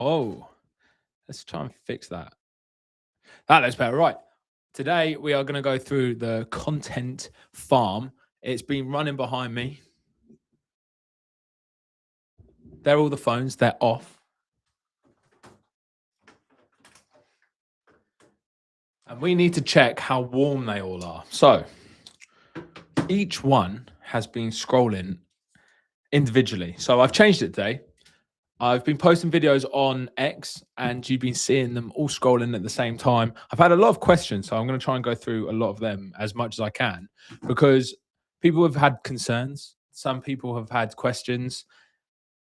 Oh, let's try and fix that. That looks better. Right. Today we are going to go through the content farm. It's been running behind me. They're all the phones. They're off. And we need to check how warm they all are. So each one has been scrolling individually. So I've changed it today. I've been posting videos on X and you've been seeing them all scrolling at the same time. I've had a lot of questions, so I'm going to try and go through a lot of them as much as I can because people have had concerns. Some people have had questions.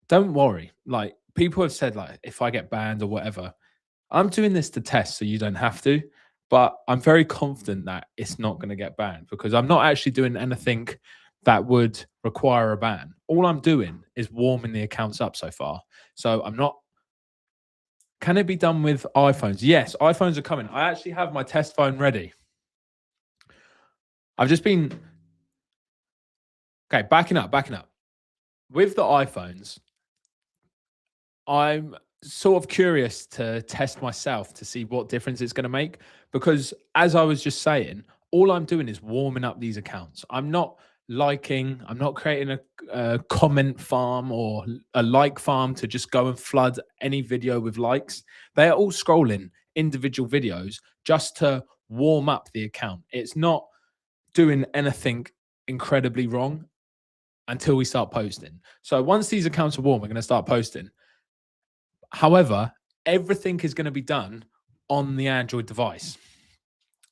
Don't worry. Like, people have said, like, if I get banned or whatever, I'm doing this to test so you don't have to. But I'm very confident that it's not going to get banned because I'm not actually doing anything that would require a ban. All I'm doing is warming the accounts up so far. So I'm not. Can it be done with iPhones? Yes, iPhones are coming. I actually have my test phone ready. I've just been. Okay, backing up. With the iPhones, I'm sort of curious to test myself to see what difference it's going to make because, as I was just saying, all I'm doing is warming up these accounts. I'm not creating a comment farm or a like farm to just go and flood any video with likes. They are all scrolling individual videos just to warm up the account. It's not doing anything incredibly wrong until we start posting. So once these accounts are warm, we're going to start posting. However, everything is going to be done on the Android device.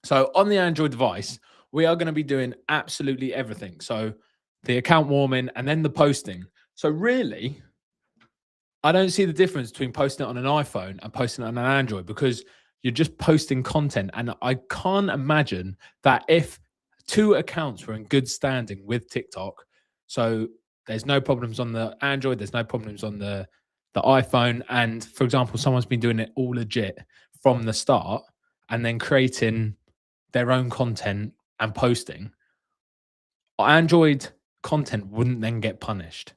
So on the Android device, we are going to be doing absolutely everything. So the account warming and then the posting. So really, I don't see the difference between posting it on an iPhone and posting it on an Android because you're just posting content. And I can't imagine that if two accounts were in good standing with TikTok, so there's no problems on the Android, there's no problems on the iPhone. And for example, someone's been doing it all legit from the start and then creating their own content and posting, Android content wouldn't then get punished.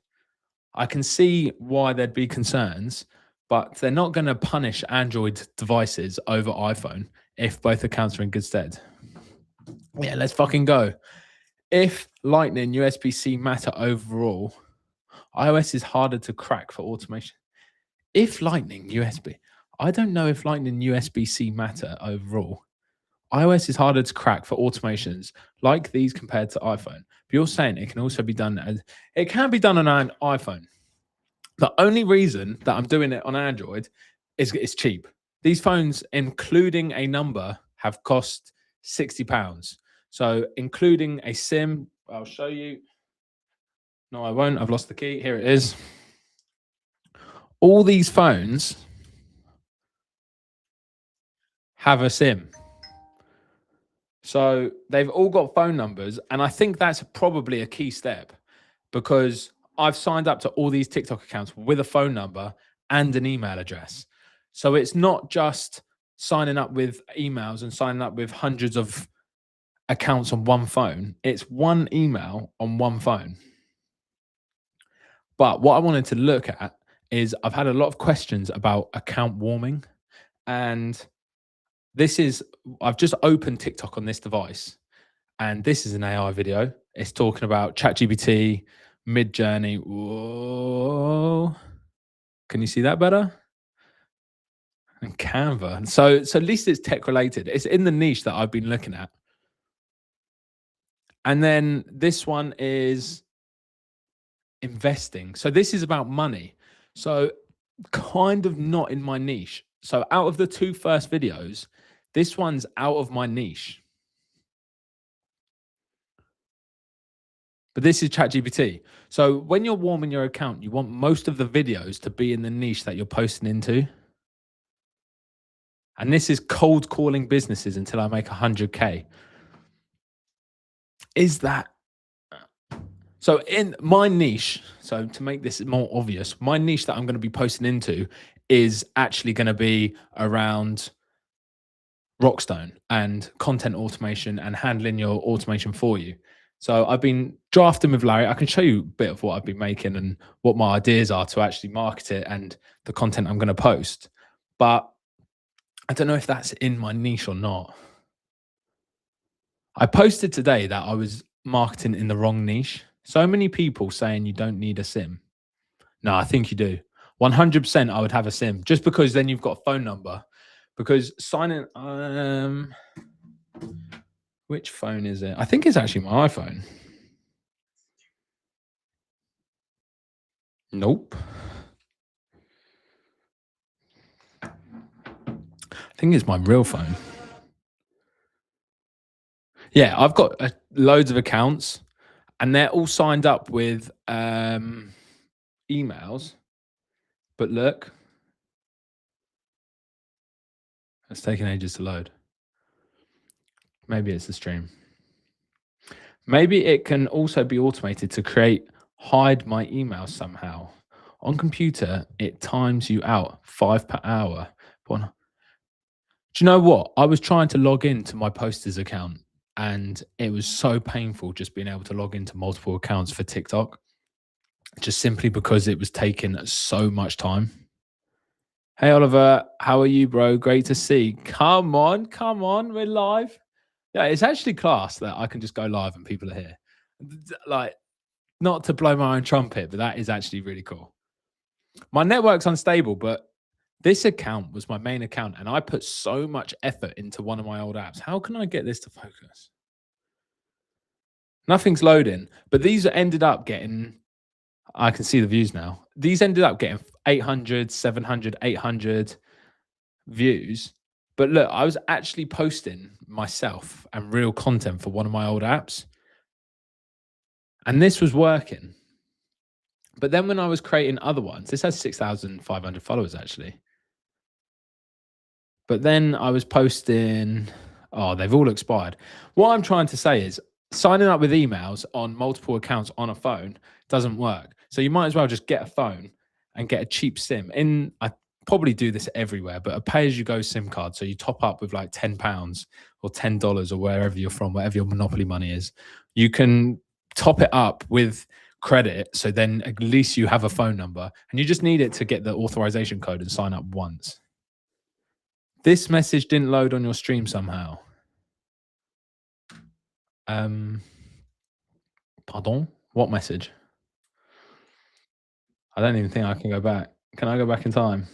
I can see why there'd be concerns, but they're not going to punish Android devices over iPhone if both accounts are in good stead. Yeah, let's fucking go. If Lightning USB-C matter overall, iOS is harder to crack for automation. If Lightning USB, I don't know if Lightning USB-C matter overall. iOS is harder to crack for automations like these compared to iPhone. But you're saying it can also be done as it can be done on an iPhone. The only reason that I'm doing it on Android is it's cheap. These phones, including a number, have cost £60. So including a SIM, I'll show you. No, I won't. I've lost the key. Here it is. All these phones have a SIM. So they've all got phone numbers. And I think that's probably a key step because I've signed up to all these TikTok accounts with a phone number and an email address. So it's not just signing up with emails and signing up with hundreds of accounts on one phone. It's one email on one phone. But what I wanted to look at is I've had a lot of questions about account warming. And I've just opened TikTok on this device. And this is an AI video. It's talking about ChatGPT, Midjourney. Whoa. Can you see that better? And Canva. So at least it's tech related. It's in the niche that I've been looking at. And then this one is investing. So this is about money. So kind of not in my niche. So out of the two first videos, this one's out of my niche. But this is ChatGPT. So when you're warming your account, you want most of the videos to be in the niche that you're posting into. And this is cold calling businesses until I make 100K. Is that so in my niche? So to make this more obvious, my niche that I'm going to be posting into is actually going to be around Rockstone and content automation and handling your automation for you. So I've been drafting with Larry. I can show you a bit of what I've been making and what my ideas are to actually market it and the content I'm going to post. But I don't know if that's in my niche or not. I posted today that I was marketing in the wrong niche. So many people saying you don't need a SIM. No, I think you do. 100% I would have a SIM just because then you've got a phone number. Because signing, which phone is it? I think it's actually my iPhone. Nope. I think it's my real phone. Yeah, I've got loads of accounts and they're all signed up with emails. But look, it's taking ages to load. Maybe it's the stream. Maybe it can also be automated to hide my emails somehow. On computer, it times you out 5 per hour. Do you know what? I was trying to log into my posters account and it was so painful just being able to log into multiple accounts for TikTok, just simply because it was taking so much time. Hey, Oliver, how are you, bro? Great to see. Come on, we're live. Yeah, it's actually class that I can just go live and people are here. Like, not to blow my own trumpet, but that is actually really cool. My network's unstable, but this account was my main account and I put so much effort into one of my old apps. How can I get this to focus? Nothing's loading, but these ended up getting, I can see the views now. These ended up getting 800, 700, 800 views. But look, I was actually posting myself and real content for one of my old apps. And this was working. But then when I was creating other ones, this has 6,500 followers actually. But then I was posting, oh, they've all expired. What I'm trying to say is signing up with emails on multiple accounts on a phone doesn't work. So you might as well just get a phone and get a cheap SIM. I probably do this everywhere, but a pay-as-you-go SIM card. So you top up with like £10 or $10 or wherever you're from, whatever your Monopoly money is. You can top it up with credit. So then at least you have a phone number and you just need it to get the authorization code and sign up once. This message didn't load on your stream somehow. Pardon? What message? I don't even think I can go back. Can I go back in time?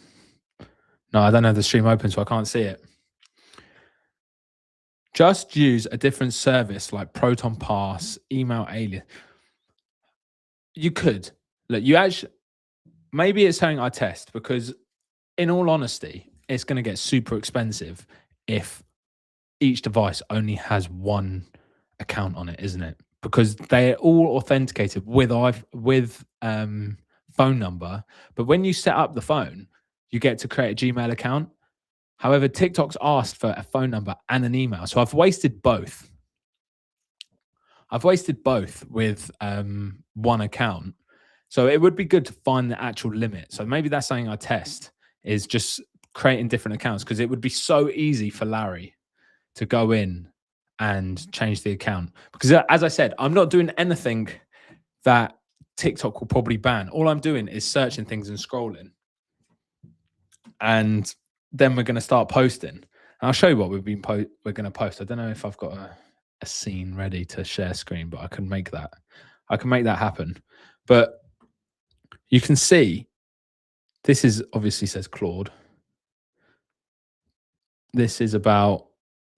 No, I don't have the stream open, so I can't see it. Just use a different service like Proton Pass, email alias. You could. Look, you actually, maybe it's something I test because in all honesty, it's going to get super expensive if each device only has one account on it, isn't it? Because they're all authenticated with phone number. But when you set up the phone, you get to create a Gmail account. However, TikTok's asked for a phone number and an email. So I've wasted both. With one account. So it would be good to find the actual limit. So maybe that's something I test, is just creating different accounts, because it would be so easy for Larry to go in and change the account. Because as I said, I'm not doing anything that TikTok will probably ban. All I'm doing is searching things and scrolling. And then we're going to start posting. And I'll show you what we're going to post. I don't know if I've got a scene ready to share screen, but I can make that. Happen. But you can see this is obviously says Claude. This is about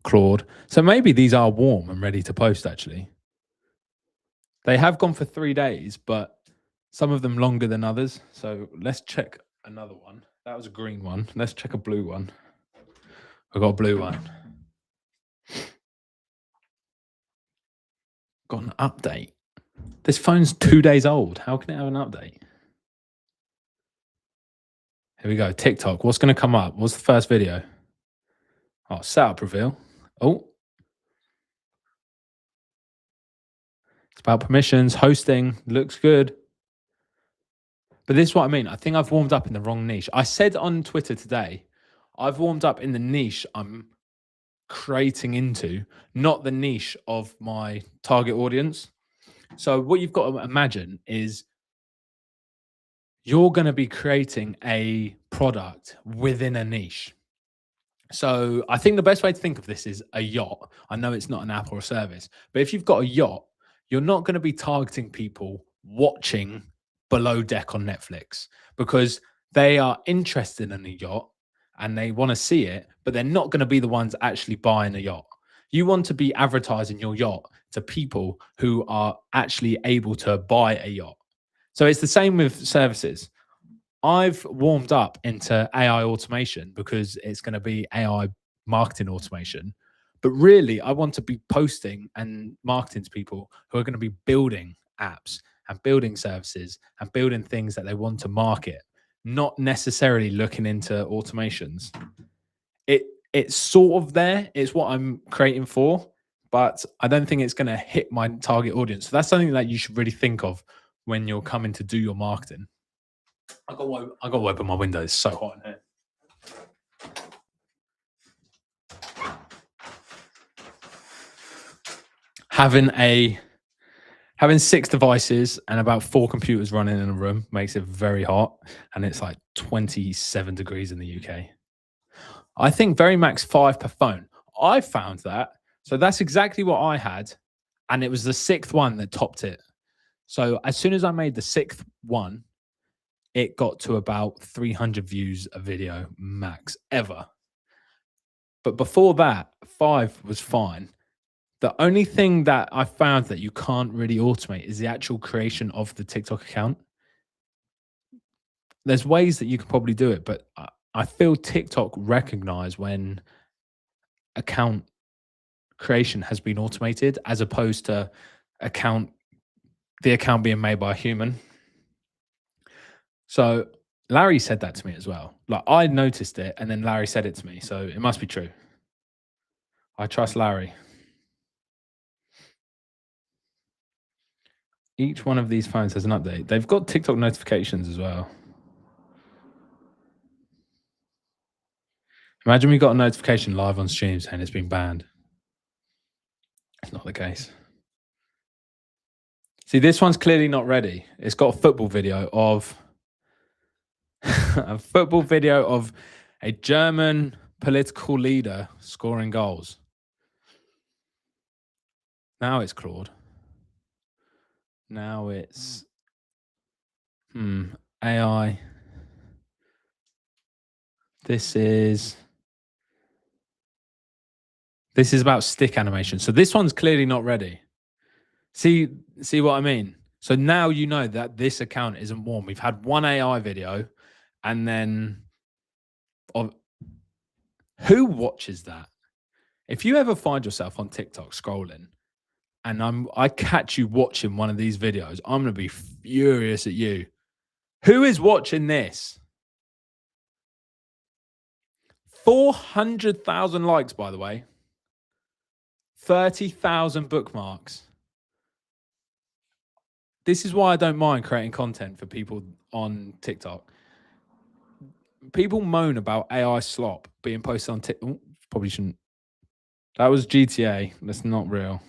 Claude. So maybe these are warm and ready to post actually. They have gone for 3 days, but some of them longer than others. So let's check another one. That was a green one. Let's check a blue one. I've got a blue one. Got an update. This phone's 2 days old. How can it have an update? Here we go. TikTok. What's going to come up? What's the first video? Oh, setup reveal. Oh. It's about permissions, hosting. Looks good. But this is what I mean. I think I've warmed up in the wrong niche. I said on Twitter today, I've warmed up in the niche I'm creating into, not the niche of my target audience. So what you've got to imagine is you're going to be creating a product within a niche. So I think the best way to think of this is a yacht. I know it's not an app or a service, but if you've got a yacht, you're not going to be targeting people watching Below Deck on Netflix because they are interested in a yacht and they want to see it, but they're not going to be the ones actually buying a yacht. You want to be advertising your yacht to people who are actually able to buy a yacht. So it's the same with services. I've warmed up into AI automation because it's going to be AI marketing automation. But really, I want to be posting and marketing to people who are going to be building apps and building services and building things that they want to market, not necessarily looking into automations. It's sort of there. It's what I'm creating for, but I don't think it's going to hit my target audience. So that's something that you should really think of when you're coming to do your marketing. I got to open my window. It's so hot in here. Having 6 devices and about 4 computers running in a room makes it very hot, and it's like 27 degrees in the UK. I think very max 5 per phone. I found that. So that's exactly what I had, and it was the 6th one that topped it. So as soon as I made the 6th one, it got to about 300 views a video max ever. But before that, 5 was fine. The only thing that I found that you can't really automate is the actual creation of the TikTok account. There's ways that you can probably do it, but I feel TikTok recognize when account creation has been automated as opposed to the account being made by a human. So Larry said that to me as well. Like I noticed it and then Larry said it to me. So it must be true. I trust Larry. Each one of these phones has an update. They've got TikTok notifications as well. Imagine we got a notification live on stream saying it's been banned. It's not the case. See, this one's clearly not ready. It's got a football video of a German political leader scoring goals. Now it's Claude. Now it's AI. This is about stick animation. So this one's clearly not ready. See what I mean? So now you know that this account isn't warm. We've had one AI video and then who watches that? If you ever find yourself on TikTok scrolling and I catch you watching one of these videos, I'm going to be furious at you. Who is watching this? 400,000 likes, by the way. 30,000 bookmarks. This is why I don't mind creating content for people on TikTok. People moan about AI slop being posted on TikTok. Probably shouldn't. That was GTA. That's not real.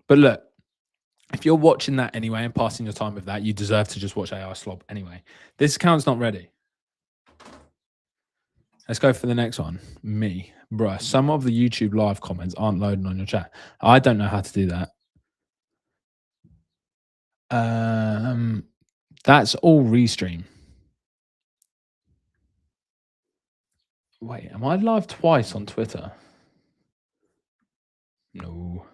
But look, if you're watching that anyway and passing your time with that, you deserve to just watch AI slop anyway. This account's not ready. Let's go for the next one. Me. Bruh, some of the YouTube live comments aren't loading on your chat. I don't know how to do that. That's all restream. Wait, am I live twice on Twitter? No.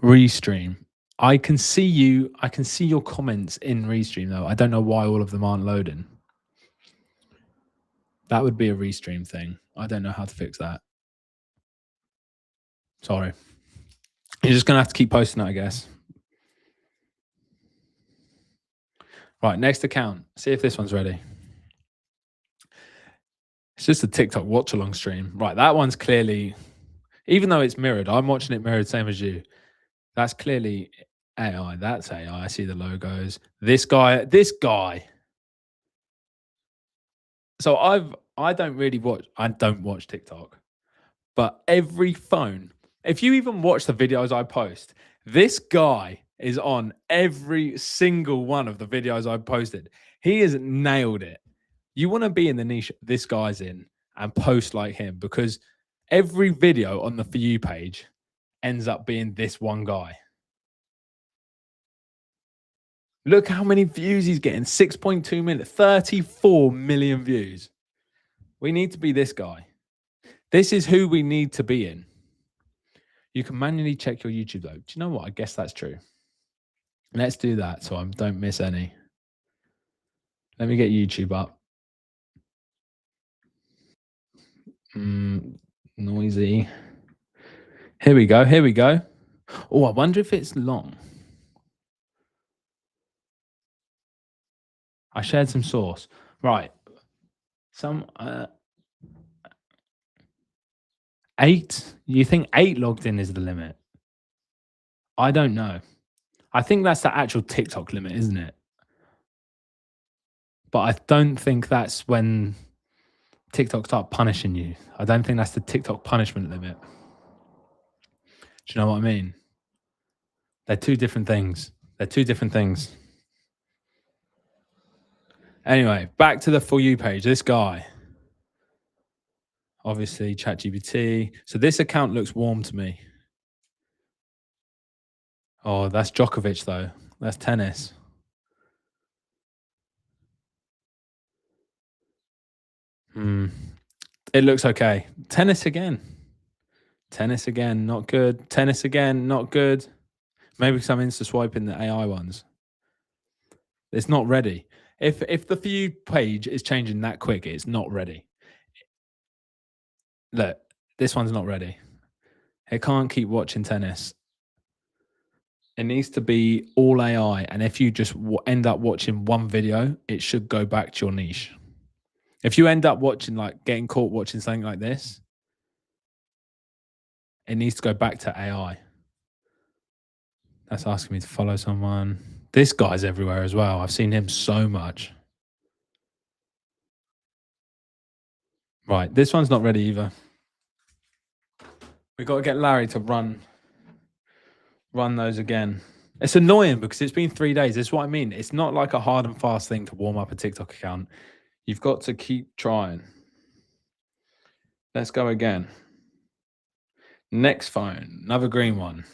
Restream. I can see your comments in restream though. I don't know why all of them aren't loading. That would be a restream thing. I don't know how to fix that. Sorry. You're just going to have to keep posting it, I guess. Right, next account. See if this one's ready. It's just a TikTok watch-along stream. Right, that one's clearly, even though it's mirrored, I'm watching it mirrored, same as you. That's clearly AI. That's AI. I see the logos. This guy. So I don't watch TikTok, But every phone, if you even watch the videos I post, this guy is on every single one of the videos I posted. He has nailed it. You want to be in the niche this guy's in and post like him, because every video on the For You page ends up being this one guy. Look how many views he's getting. 6.2 million, 34 million views. We need to be this guy. This is who we need to be in. You can manually check your YouTube though. Do you know what? I guess that's true. Let's do that so I don't miss any. Let me get YouTube up. Noisy. Here we go. Here we go. Oh, I wonder if it's long. I shared some source. Right. Some 8. You think 8 logged in is the limit? I don't know. I think that's the actual TikTok limit, isn't it? But I don't think that's when TikTok start punishing you. I don't think that's the TikTok punishment limit. Do you know what I mean? They're two different things. They're two different things. Anyway, back to the For You page. This guy, obviously ChatGPT. So this account looks warm to me. Oh, that's Djokovic though. That's tennis. It looks okay. Tennis again. Tennis again, not good. Tennis again, not good. Maybe because I'm insta swiping the AI ones. It's not ready. If the For You page is changing that quick, it's not ready. Look, this one's not ready. It can't keep watching tennis. It needs to be all AI. And if you just end up watching one video, it should go back to your niche. If you end up watching, like getting caught watching something like this, it needs to go back to AI. That's asking me to follow someone. This guy's everywhere as well. I've seen him so much. Right, this one's not ready either. We got to get Larry to run those again. It's annoying because it's been 3 days. That's what I mean. It's not like a hard and fast thing to warm up a TikTok account. You've got to keep trying. Let's go again. Next phone, another green one.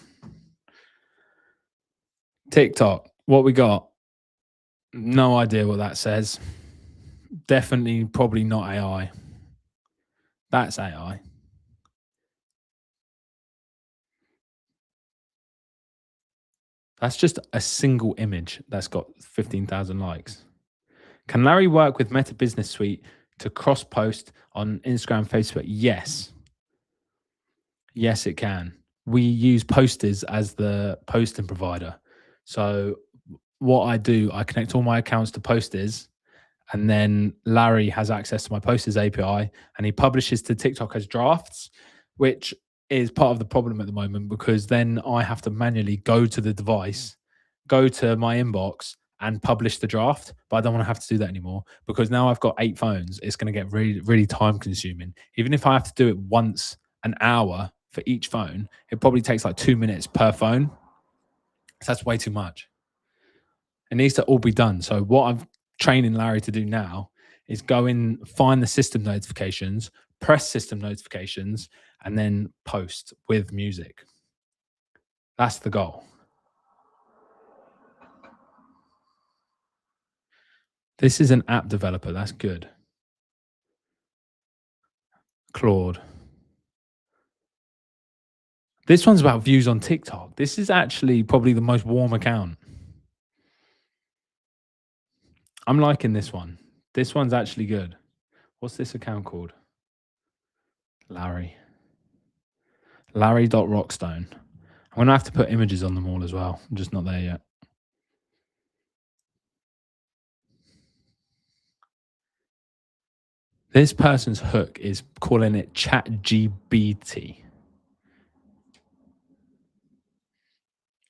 TikTok, what we got? No idea what that says. Definitely, probably not AI. That's AI. That's just a single image that's got 15,000 likes. Can Larry work with Meta Business Suite to cross post on Instagram, Facebook? Yes. Yes, it can. We use Posters as the posting provider. So what I do, I connect all my accounts to Posters, and then Larry has access to my Posters API, and he publishes to TikTok as drafts, which is part of the problem at the moment, because then I have to manually go to the device, go to my inbox and publish the draft. But I don't want to have to do that anymore, because now I've got 8 phones. It's going to get really, really time consuming. Even if I have to do it once an hour for each phone, it probably takes like 2 minutes per phone. So that's way too much. It needs to all be done. So what I'm training Larry to do now is go in, find the system notifications, press system notifications, and then post with music. That's the goal. This is an app developer. That's good. Claude. This one's about views on TikTok. This is actually probably the most warm account. I'm liking this one. This one's actually good. What's this account called? Larry. Larry.rockstone. I'm going to have to put images on them all as well. I'm just not there yet. This person's hook is calling it ChatGPT.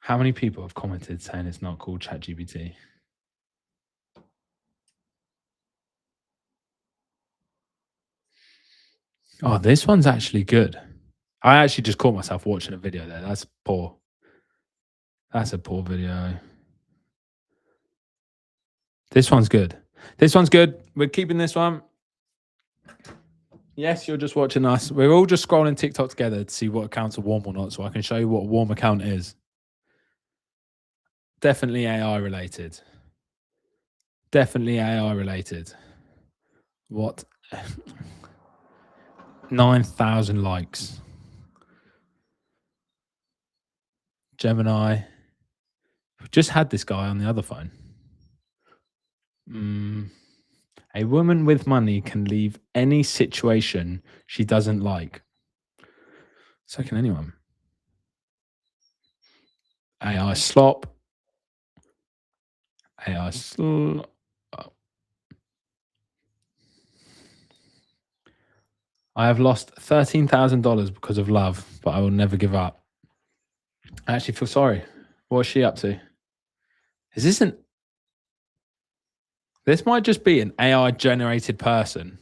How many people have commented saying it's not called ChatGPT? Oh, this one's actually good. I actually just caught myself watching a video there. That's poor. That's a poor video. This one's good. This one's good. We're keeping this one. Yes, you're just watching us. We're all just scrolling TikTok together to see what accounts are warm or not, so I can show you what a warm account is. Definitely AI related. Definitely AI related. What? 9,000 likes. Gemini. Just had this guy on the other phone. A woman with money can leave any situation she doesn't like. So can anyone. AI slop. AI slop. I have lost $13,000 because of love, but I will never give up. I actually feel sorry. What's she up to? This might just be an AI generated person.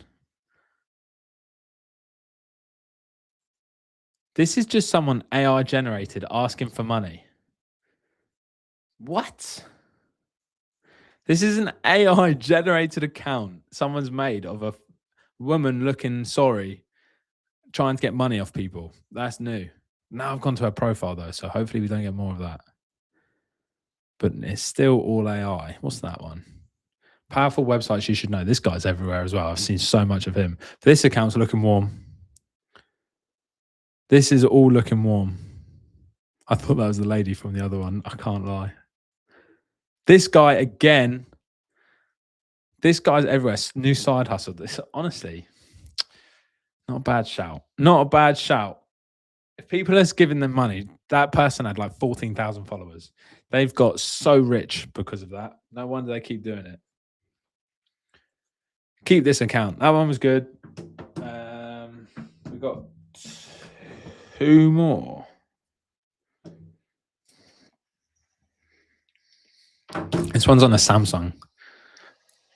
This is just someone AI generated asking for money. What? This is an AI generated account someone's made of a woman looking sorry, trying to get money off people. That's new. Now I've gone to her profile though, so hopefully we don't get more of that. But it's still all AI. What's that one? Powerful websites you should know. This guy's everywhere as well. I've seen so much of him. This account's looking warm. This is all looking warm. I thought that was the lady from the other one. I can't lie. This guy again. This guy's everywhere. New side hustle. This honestly, not a bad shout. Not a bad shout. If people are giving them money, that person had like 14,000 followers. They've got so rich because of that. No wonder they keep doing it. Keep this account. That one was good. We got 2 more. This one's on a Samsung.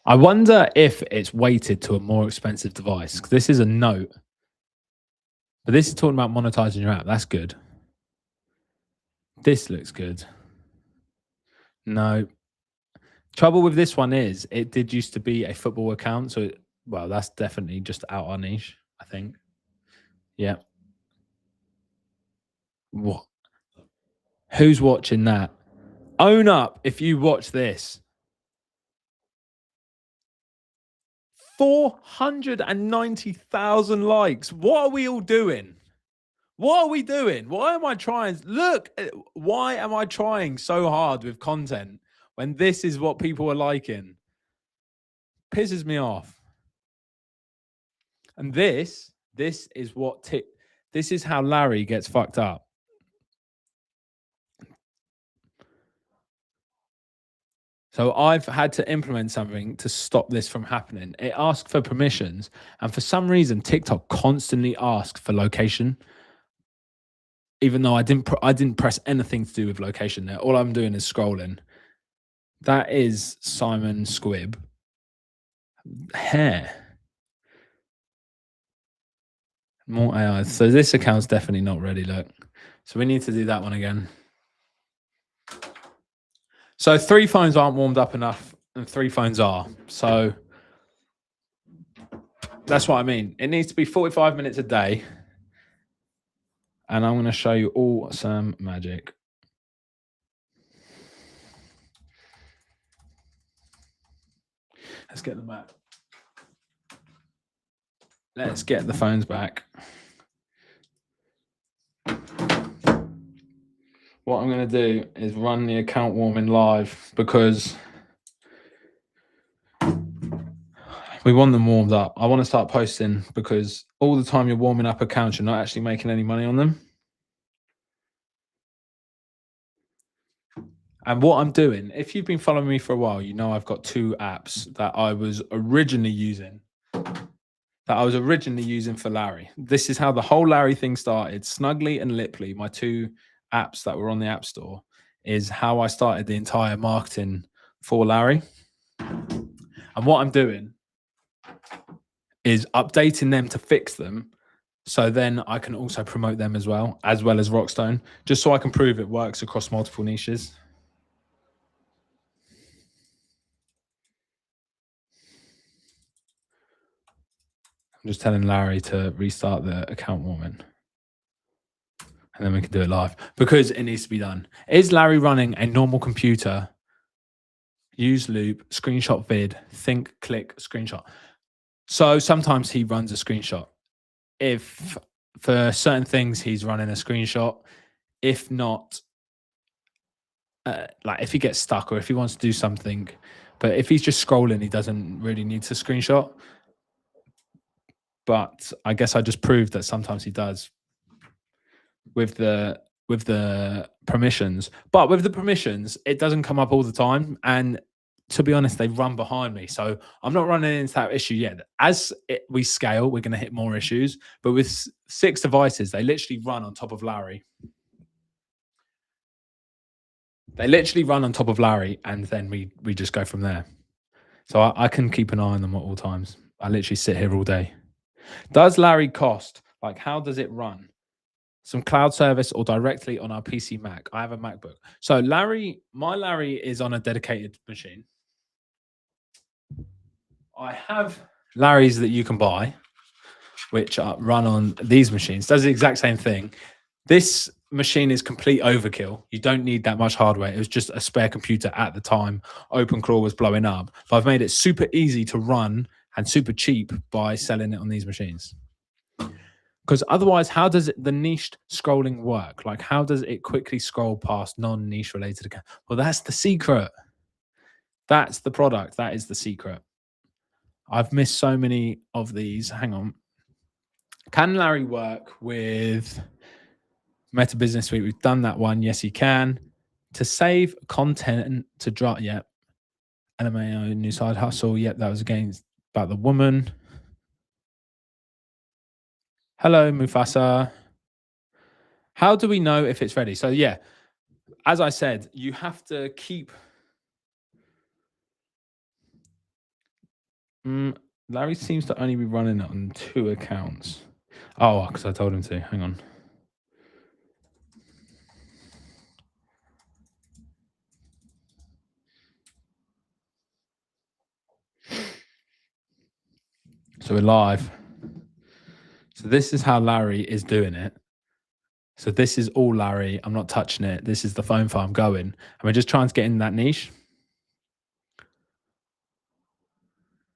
I wonder if it's weighted to a more expensive device. This is a Note. But this is talking about monetizing your app. That's good. This looks good. No. Trouble with this one is it did used to be a football account. So, well, that's definitely just out our niche, I think. Yeah. What? Who's watching that? Own up if you watch this. 490,000 likes. What are we all doing? What are we doing? Why am I trying? Look, why am I trying so hard with content when this is what people are liking? Pisses me off. And this is what this is how Larry gets fucked up. So I've had to implement something to stop this from happening. It asks for permissions, and for some reason, TikTok constantly asks for location. Even though I didn't press anything to do with location there. All I'm doing is scrolling. That is Simon Squibb. Hair. More AI. So this account's definitely not ready, look. So we need to do that one again. So 3 phones aren't warmed up enough and 3 phones are. So that's what I mean. It needs to be 45 minutes a day. And I'm going to show you all some magic. Let's get them back. Let's get the phones back. What I'm going to do is run the account warming live because we want them warmed up. I want to start posting because all the time you're warming up accounts, you're not actually making any money on them. And what I'm doing, if you've been following me for a while, you know I've got 2 apps that I was originally using. For Larry. This is how the whole Larry thing started. Snuggly and Liply, my 2 apps that were on the App Store, is how I started the entire marketing for Larry. And what I'm doing is updating them to fix them So then I can also promote them as well as Rockstone, just so I can prove it works across multiple niches. I'm just telling Larry to restart the account warming. And then we can do it live because it needs to be done. Is Larry running a normal computer? Use loop, screenshot vid, think, click, screenshot. So sometimes he runs a screenshot. If for certain things he's running a screenshot, if not, like if he gets stuck or if he wants to do something, but if he's just scrolling, he doesn't really need to screenshot. But I guess I just proved that sometimes he does with the permissions. But with the permissions, it doesn't come up all the time. And to be honest, they run behind me. So I'm not running into that issue yet. As we scale, we're going to hit more issues. But with 6 devices, they literally run on top of Larry. They literally run on top of Larry, and then we just go from there. So I can keep an eye on them at all times. I literally sit here all day. Does Larry cost? Like, how does it run? Some cloud service or directly on our PC Mac? I have a MacBook. So my Larry is on a dedicated machine. I have Larry's that you can buy, which run on these machines. Does the exact same thing. This machine is complete overkill. You don't need that much hardware. It was just a spare computer at the time. OpenClaw was blowing up. But I've made it super easy to run and super cheap by selling it on these machines. Because otherwise, how does the niche scrolling work? Like, how does it quickly scroll past non-niche related accounts? Well, that's the secret. That's the product. That is the secret. I've missed so many of these. Hang on. Can Larry work with Meta Business Suite? We've done that one. Yes, he can. To save content to drop. Yep. LMAO, new side hustle. Yep, that was against about the woman. Hello, Mufasa. How do we know if it's ready? So yeah, as I said, you have to keep. Larry seems to only be running it on 2 accounts. Oh, because I told him to. Hang on. So we're live. So this is how Larry is doing it. So this is all Larry. I'm not touching it. This is the phone file I'm going. And we're just trying to get in that niche.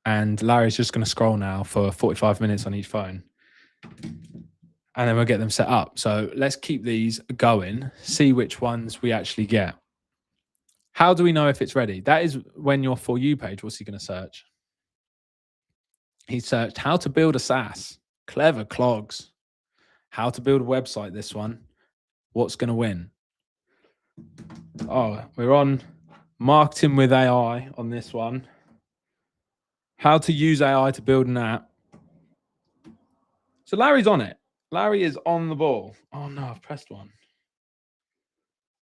And Larry's just going to scroll now for 45 minutes on each phone. And then we'll get them set up. So let's keep these going, see which ones we actually get. How do we know if it's ready? That is when your For You page, what's he going to search? He searched how to build a SaaS. Clever clogs. How to build a website, this one. What's going to win? Oh, we're on marketing with AI on this one. How to use AI to build an app. So Larry's on it. Larry is on the ball. Oh no, I've pressed one.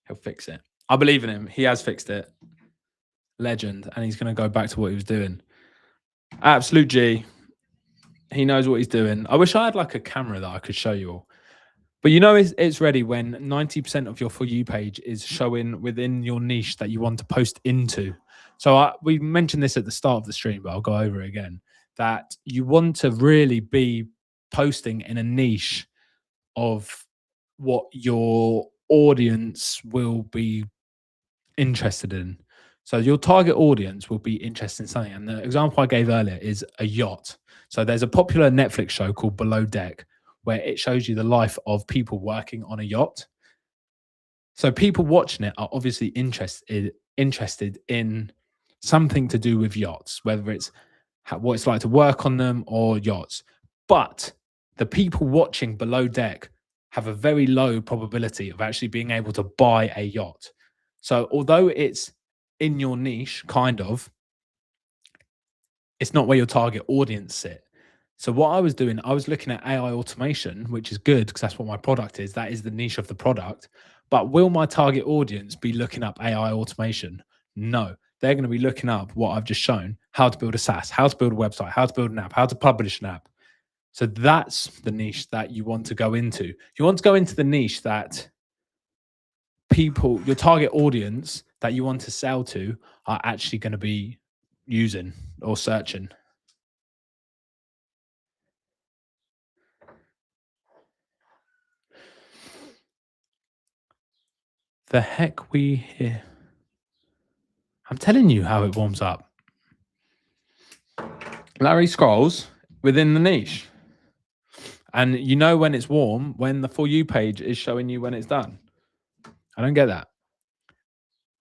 He'll fix it. I believe in him. He has fixed it. Legend. And he's going to go back to what he was doing. Absolute G. He knows what he's doing. I wish I had like a camera that I could show you all. But you know it's ready when 90% of your For You page is showing within your niche that you want to post into. So we mentioned this at the start of the stream, but I'll go over it again. That you want to really be posting in a niche of what your audience will be interested in. So your target audience will be interested in something. And the example I gave earlier is a yacht. So there's a popular Netflix show called Below Deck, where it shows you the life of people working on a yacht. So people watching it are obviously interested in something to do with yachts, whether it's what it's like to work on them or yachts. But the people watching Below Deck have a very low probability of actually being able to buy a yacht. So although it's in your niche, kind of, it's not where your target audience sit. So what I was doing, I was looking at AI automation, which is good because that's what my product is. That is the niche of the product. But will my target audience be looking up AI automation? No, they're going to be looking up what I've just shown, how to build a SaaS, how to build a website, how to build an app, how to publish an app. So that's the niche that you want to go into. You want to go into the niche that people, your target audience that you want to sell to, are actually going to be using or searching. The heck we hear. I'm telling you how it warms up. Larry scrolls within the niche. And you know when it's warm, when the For You page is showing you when it's done. I don't get that.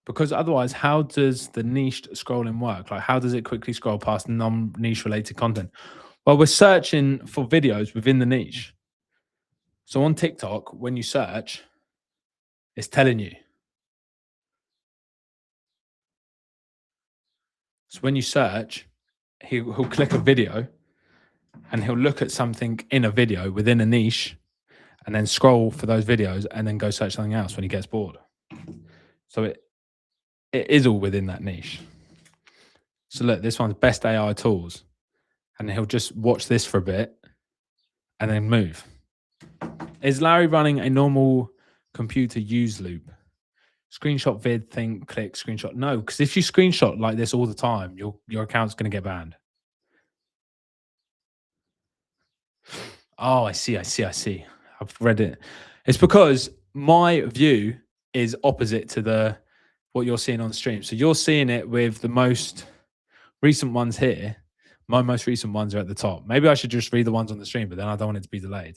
Because otherwise, how does the niche scrolling work? Like, how does it quickly scroll past non-niche related content? Well, we're searching for videos within the niche. So on TikTok, when you search, it's telling you. So when you search, he'll click a video and he'll look at something in a video within a niche and then scroll for those videos and then go search something else when he gets bored. So it is all within that niche. So look, this one's best AI tools. And he'll just watch this for a bit and then move. Is Larry running a normal computer use loop? Screenshot vid, think, click, screenshot. No, because if you screenshot like this all the time, your account's going to get banned. Oh, I see. I've read it. It's because my view is opposite to what you're seeing on the stream. So you're seeing it with the most recent ones here. My most recent ones are at the top. Maybe I should just read the ones on the stream, but then I don't want it to be delayed.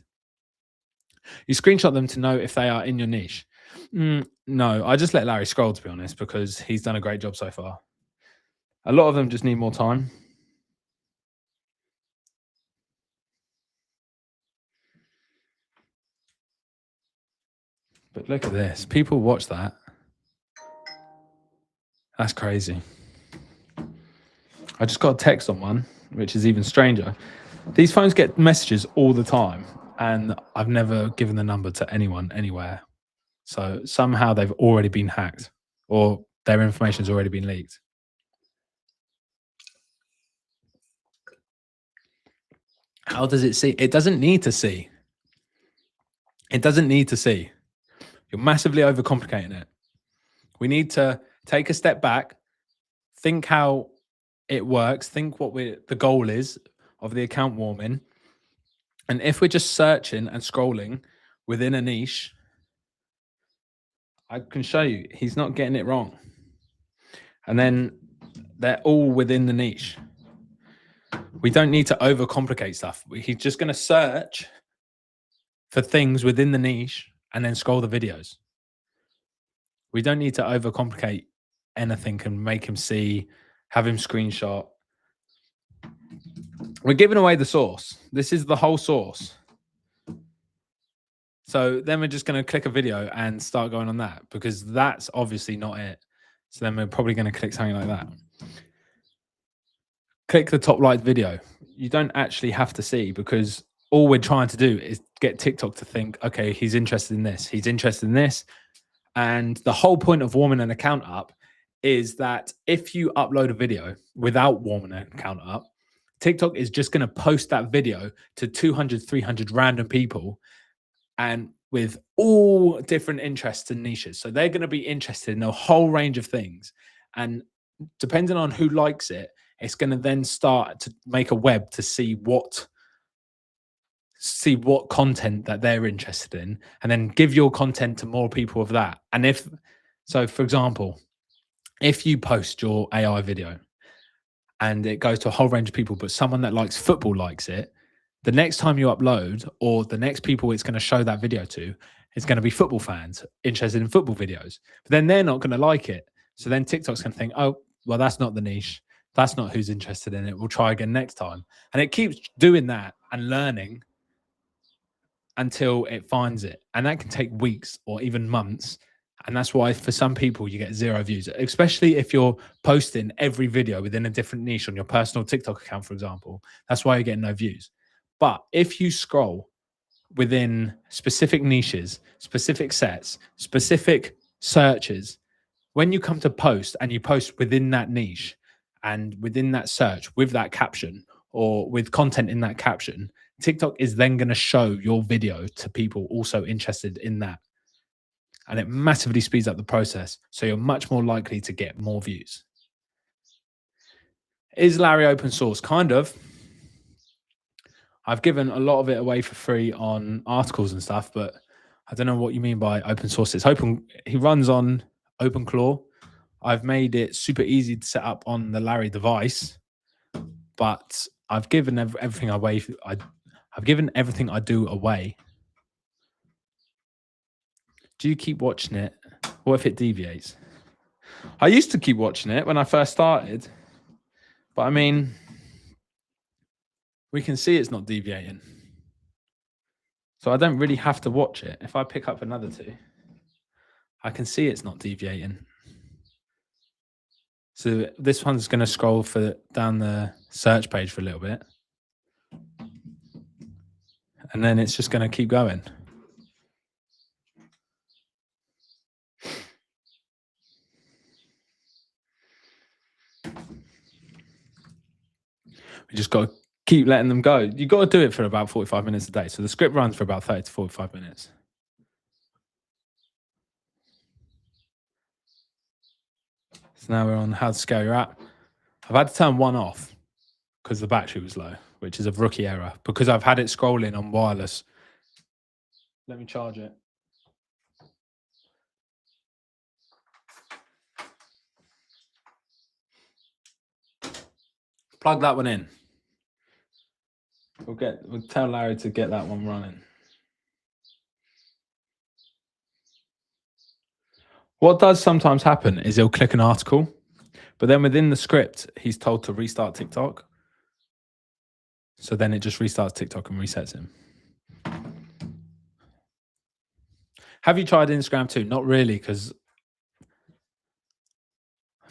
You screenshot them to know if they are in your niche. No, I just let Larry scroll, to be honest, because he's done a great job so far. A lot of them just need more time. But look at this. People watch that. That's crazy. I just got a text on one, which is even stranger. These phones get messages all the time, and I've never given the number to anyone anywhere. So somehow they've already been hacked or their information's already been leaked. How does it see? It doesn't need to see. It doesn't need to see. You're massively overcomplicating it. We need to take a step back, think how it works, think what the goal is of the account warming. And if we're just searching and scrolling within a niche, I can show you he's not getting it wrong. And then they're all within the niche. We don't need to overcomplicate stuff. He's just going to search for things within the niche and then scroll the videos. We don't need to overcomplicate anything and make him see, have him screenshot. We're giving away the source. This is the whole source. So then we're just going to click a video and start going on that, because that's obviously not it. So then we're probably going to click something like that. Click the top right video. You don't actually have to see, because all we're trying to do is get TikTok to think, okay, he's interested in this. He's interested in this. And the whole point of warming an account up is that if you upload a video without warming an account up, TikTok is just going to post that video to 200, 300 random people, and with all different interests and niches. So they're going to be interested in a whole range of things. And depending on who likes it, it's going to then start to make a web to see what content that they're interested in, and then give your content to more people of that. And for example, if you post your AI video and it goes to a whole range of people, but someone that likes football likes it, the next time you upload, or the next people it's going to show that video to, is going to be football fans interested in football videos. But then they're not going to like it. So then TikTok's going to think, oh, well, that's not the niche. That's not who's interested in it. We'll try again next time. And it keeps doing that and learning until it finds it. And that can take weeks or even months. And that's why for some people you get 0 views, especially if you're posting every video within a different niche on your personal TikTok account, for example. That's why you're getting no views. But if you scroll within specific niches, specific sets, specific searches, when you come to post and you post within that niche and within that search with that caption or with content in that caption, TikTok is then going to show your video to people also interested in that. And it massively speeds up the process. So you're much more likely to get more views. Is Larry open source? Kind of. I've given a lot of it away for free on articles and stuff, but I don't know what you mean by open source. It's open. He runs on OpenClaw. I've made it super easy to set up on the Larry device, but I've given everything away. I've given everything I do away. Do you keep watching it? What if it deviates? I used to keep watching it when I first started, but I mean, we can see it's not deviating. So I don't really have to watch it. If I pick up another two, I can see it's not deviating. So this one's going to scroll down the search page for a little bit. And then it's just going to keep going. We just got to keep letting them go. You got to do it for about 45 minutes a day. So the script runs for about 30 to 45 minutes. So now we're on how to scale your app. I've had to turn one off because the battery was low, which is a rookie error because I've had it scrolling on wireless. Let me charge it. Plug that one in. We'll tell Larry to get that one running. What does sometimes happen is he'll click an article, but then within the script, he's told to restart TikTok. So then it just restarts TikTok and resets him. Have you tried Instagram too? Not really, because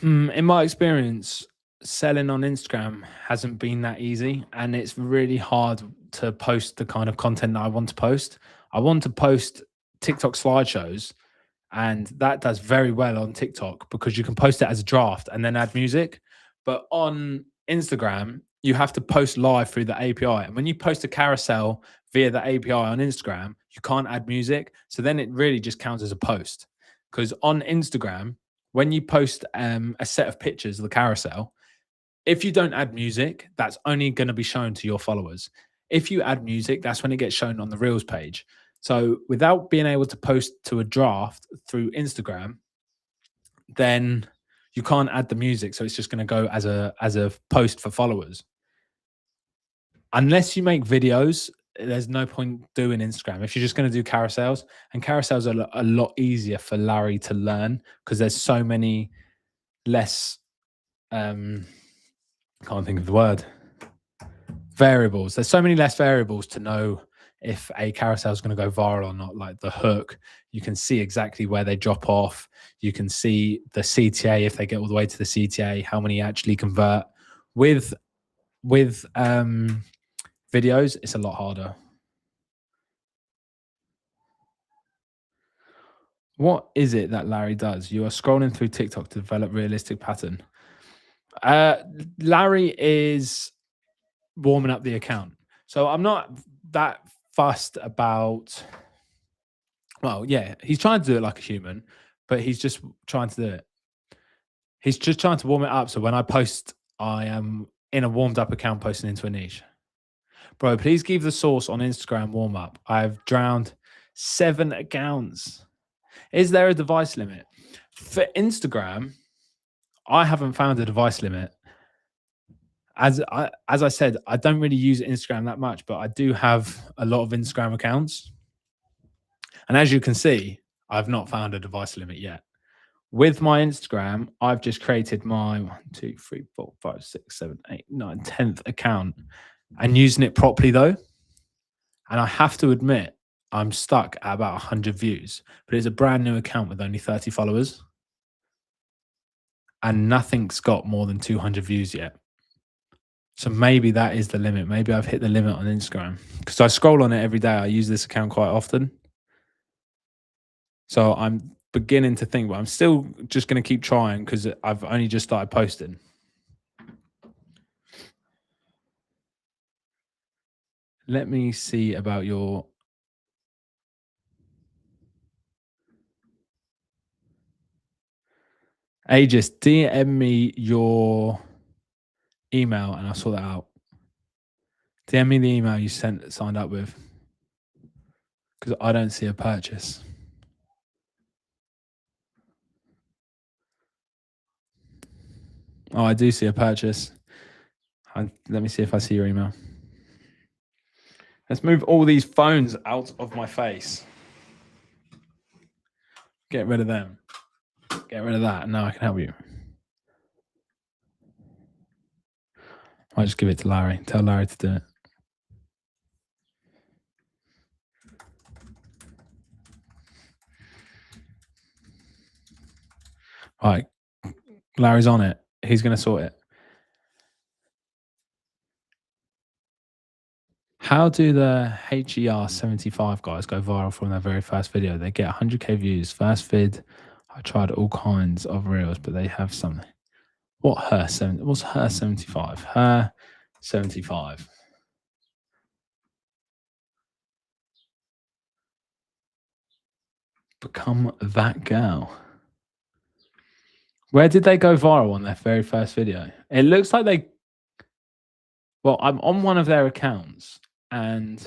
in my experience, selling on Instagram hasn't been that easy, and it's really hard to post the kind of content that I want to post. I want to post TikTok slideshows, and that does very well on TikTok because you can post it as a draft and then add music. But on Instagram, you have to post live through the API. And when you post a carousel via the API on Instagram, you can't add music. So then it really just counts as a post. Because on Instagram, when you post a set of pictures of the carousel, if you don't add music, that's only going to be shown to your followers. If you add music, that's when it gets shown on the Reels page. So without being able to post to a draft through Instagram, then you can't add the music. So it's just going to go as a post for followers. Unless you make videos, there's no point doing Instagram. If you're just going to do carousels, and carousels are a lot easier for Larry to learn because there's so many less, can't think of the word, variables. There's so many less variables to know if a carousel is going to go viral or not. Like the hook, you can see exactly where they drop off. You can see the CTA if they get all the way to the CTA, how many actually convert. With videos, it's a lot harder. What is it that Larry does? You are scrolling through TikTok to develop realistic pattern. Larry is warming up the account. So I'm not that fussed about, well, yeah, he's trying to do it like a human, but he's just trying to do it. He's just trying to warm it up. So when I post, I am in a warmed up account posting into a niche. Bro, please give the source on Instagram warm up. I've drowned 7 accounts. Is there a device limit? For Instagram, I haven't found a device limit. As I said, I don't really use Instagram that much, but I do have a lot of Instagram accounts. And as you can see, I've not found a device limit yet. With my Instagram, I've just created my 1, 2, 3, 4, 5, 6, 7, 8, 9, 10th account and using it properly though. And I have to admit, I'm stuck at about 100 views, but it's a brand new account with only 30 followers. And nothing's got more than 200 views yet. So maybe that is the limit. Maybe I've hit the limit on Instagram because I scroll on it every day. I use this account quite often. So I'm beginning to think, but I'm still just going to keep trying because I've only just started posting. Let me see about your. Aegis, DM me your email and I'll sort that out. DM me the email you signed up with, because I don't see a purchase. Oh, I do see a purchase. Let me see if I see your email. Let's move all these phones out of my face. Get rid of them. Get rid of that. Now I can help you. I'll just give it to Larry. Tell Larry to do it. All right. Larry's on it. He's going to sort it. How do the HER 75 guys go viral from their very first video? They get 100k views. First vid, I tried all kinds of reels, but they have something. What's her 75? Her 75. Become that girl. Where did they go viral on their very first video? It looks like they. Well, I'm on one of their accounts and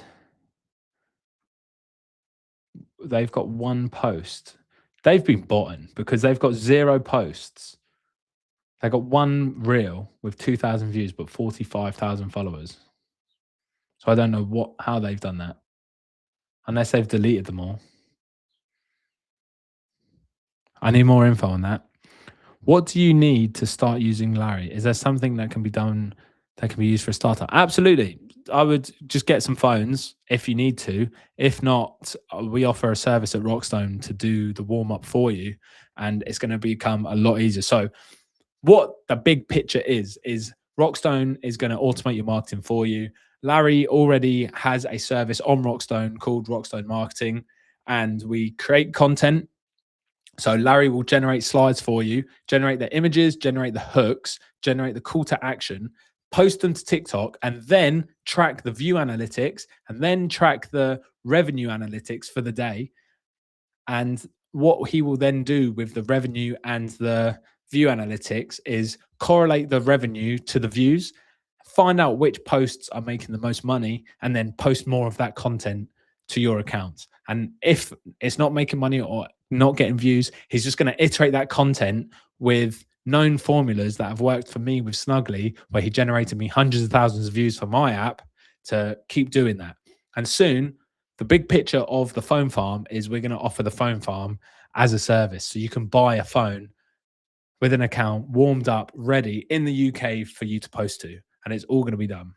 they've got one post. They've been botting because they've got 0 posts. They got one reel with 2,000 views, but 45,000 followers. So I don't know how they've done that, unless they've deleted them all. I need more info on that. What do you need to start using Larry? Is there something that can be done that can be used for a startup? Absolutely. I would just get some phones if you need to. If not, we offer a service at Rockstone to do the warm up for you, and it's going to become a lot easier. So what the big picture is Rockstone is going to automate your marketing for you. Larry already has a service on Rockstone called Rockstone Marketing, and we create content. So Larry will generate slides for you, generate the images, generate the hooks, generate the call to action, post them to TikTok, and then track the view analytics, and then track the revenue analytics for the day. And what he will then do with the revenue and the view analytics is correlate the revenue to the views, find out which posts are making the most money, and then post more of that content to your account. And if it's not making money or not getting views, he's just going to iterate that content with known formulas that have worked for me with Snuggly, where he generated me hundreds of thousands of views for my app, to keep doing that. And soon, the big picture of the phone farm is we're going to offer the phone farm as a service. So you can buy a phone with an account warmed up, ready in the UK for you to post to. And it's all going to be done.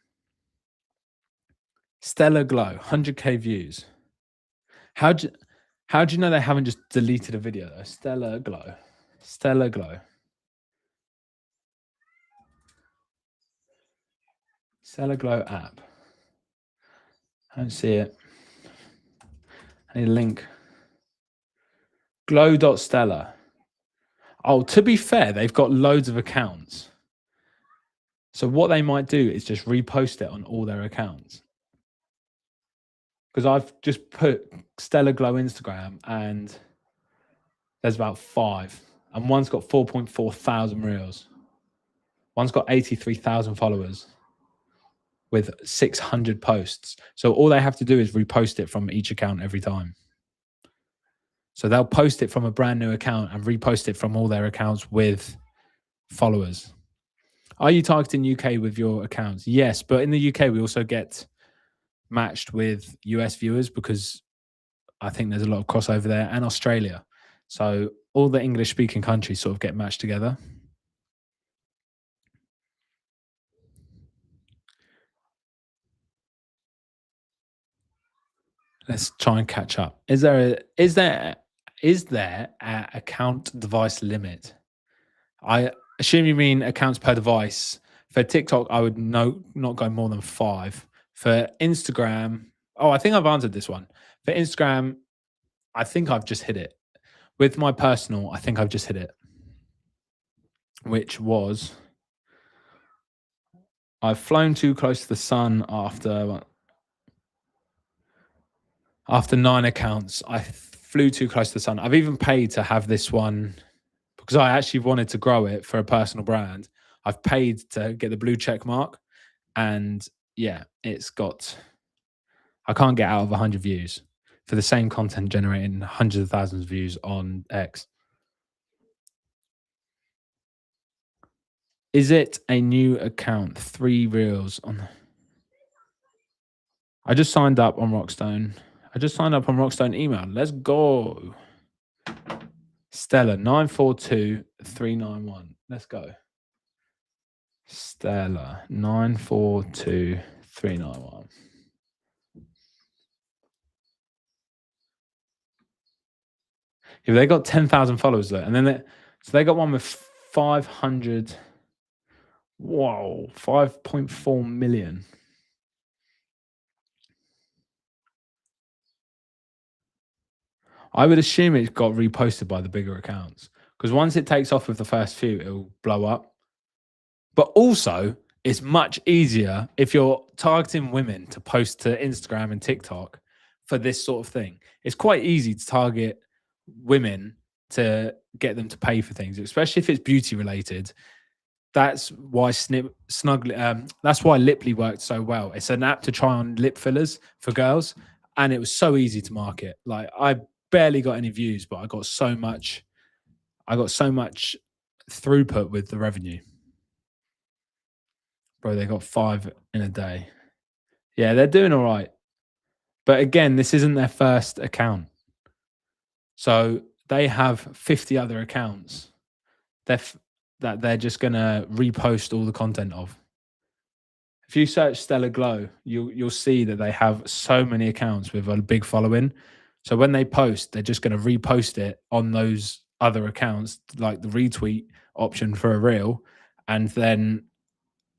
Stellar Glow, 100k views. How do you know they haven't just deleted a video though? Stellar Glow. Stellar Glow. Stellar Glow app. I don't see it. I need a link. Glow.stellar. Oh, to be fair, they've got loads of accounts. So what they might do is just repost it on all their accounts. Because I've just put Stellar Glow Instagram and there's about 5. And one's got 4.4 thousand reels. One's got 83,000 followers with 600 posts. So all they have to do is repost it from each account every time. So they'll post it from a brand new account and repost it from all their accounts with followers. Are you targeting UK with your accounts? Yes, but in the UK, we also get matched with US viewers because I think there's a lot of crossover there, and Australia. So all the English speaking countries sort of get matched together. Let's try and catch up. Is there a account device limit? I assume you mean accounts per device. For TikTok, I would not go more than 5. For Instagram, I think I've answered this one. For Instagram, I think I've just hit it. With my personal, I think I've just hit it, which was I've flown too close to the sun after After 9 accounts, I flew too close to the sun. I've even paid to have this one because I actually wanted to grow it for a personal brand. I've paid to get the blue check mark, and yeah, it's got. I can't get out of 100 views for the same content generating hundreds of thousands of views on X. Is it a new account? 3 reels on. I just signed up on Rockstone. Email. Let's go. Stella 942391. Let's go. Stella 942391. If they got 10,000 followers though, and then they got one with 500. Whoa, 5.4 million. I would assume it got reposted by the bigger accounts because once it takes off with the first few, it'll blow up. But also, it's much easier if you're targeting women to post to Instagram and TikTok for this sort of thing. It's quite easy to target women to get them to pay for things, especially if it's beauty related. That's why that's why Liply worked so well. It's an app to try on lip fillers for girls, and it was so easy to market. Like I barely got any views, but I got so much throughput with the revenue. Bro, they got 5 in a day. Yeah, they're doing all right. But again, this isn't their first account. So they have 50 other accounts that they're just going to repost all the content of. If you search Stellar Glow, you'll see that they have so many accounts with a big following. So when they post, they're just going to repost it on those other accounts, like the retweet option for a reel, and then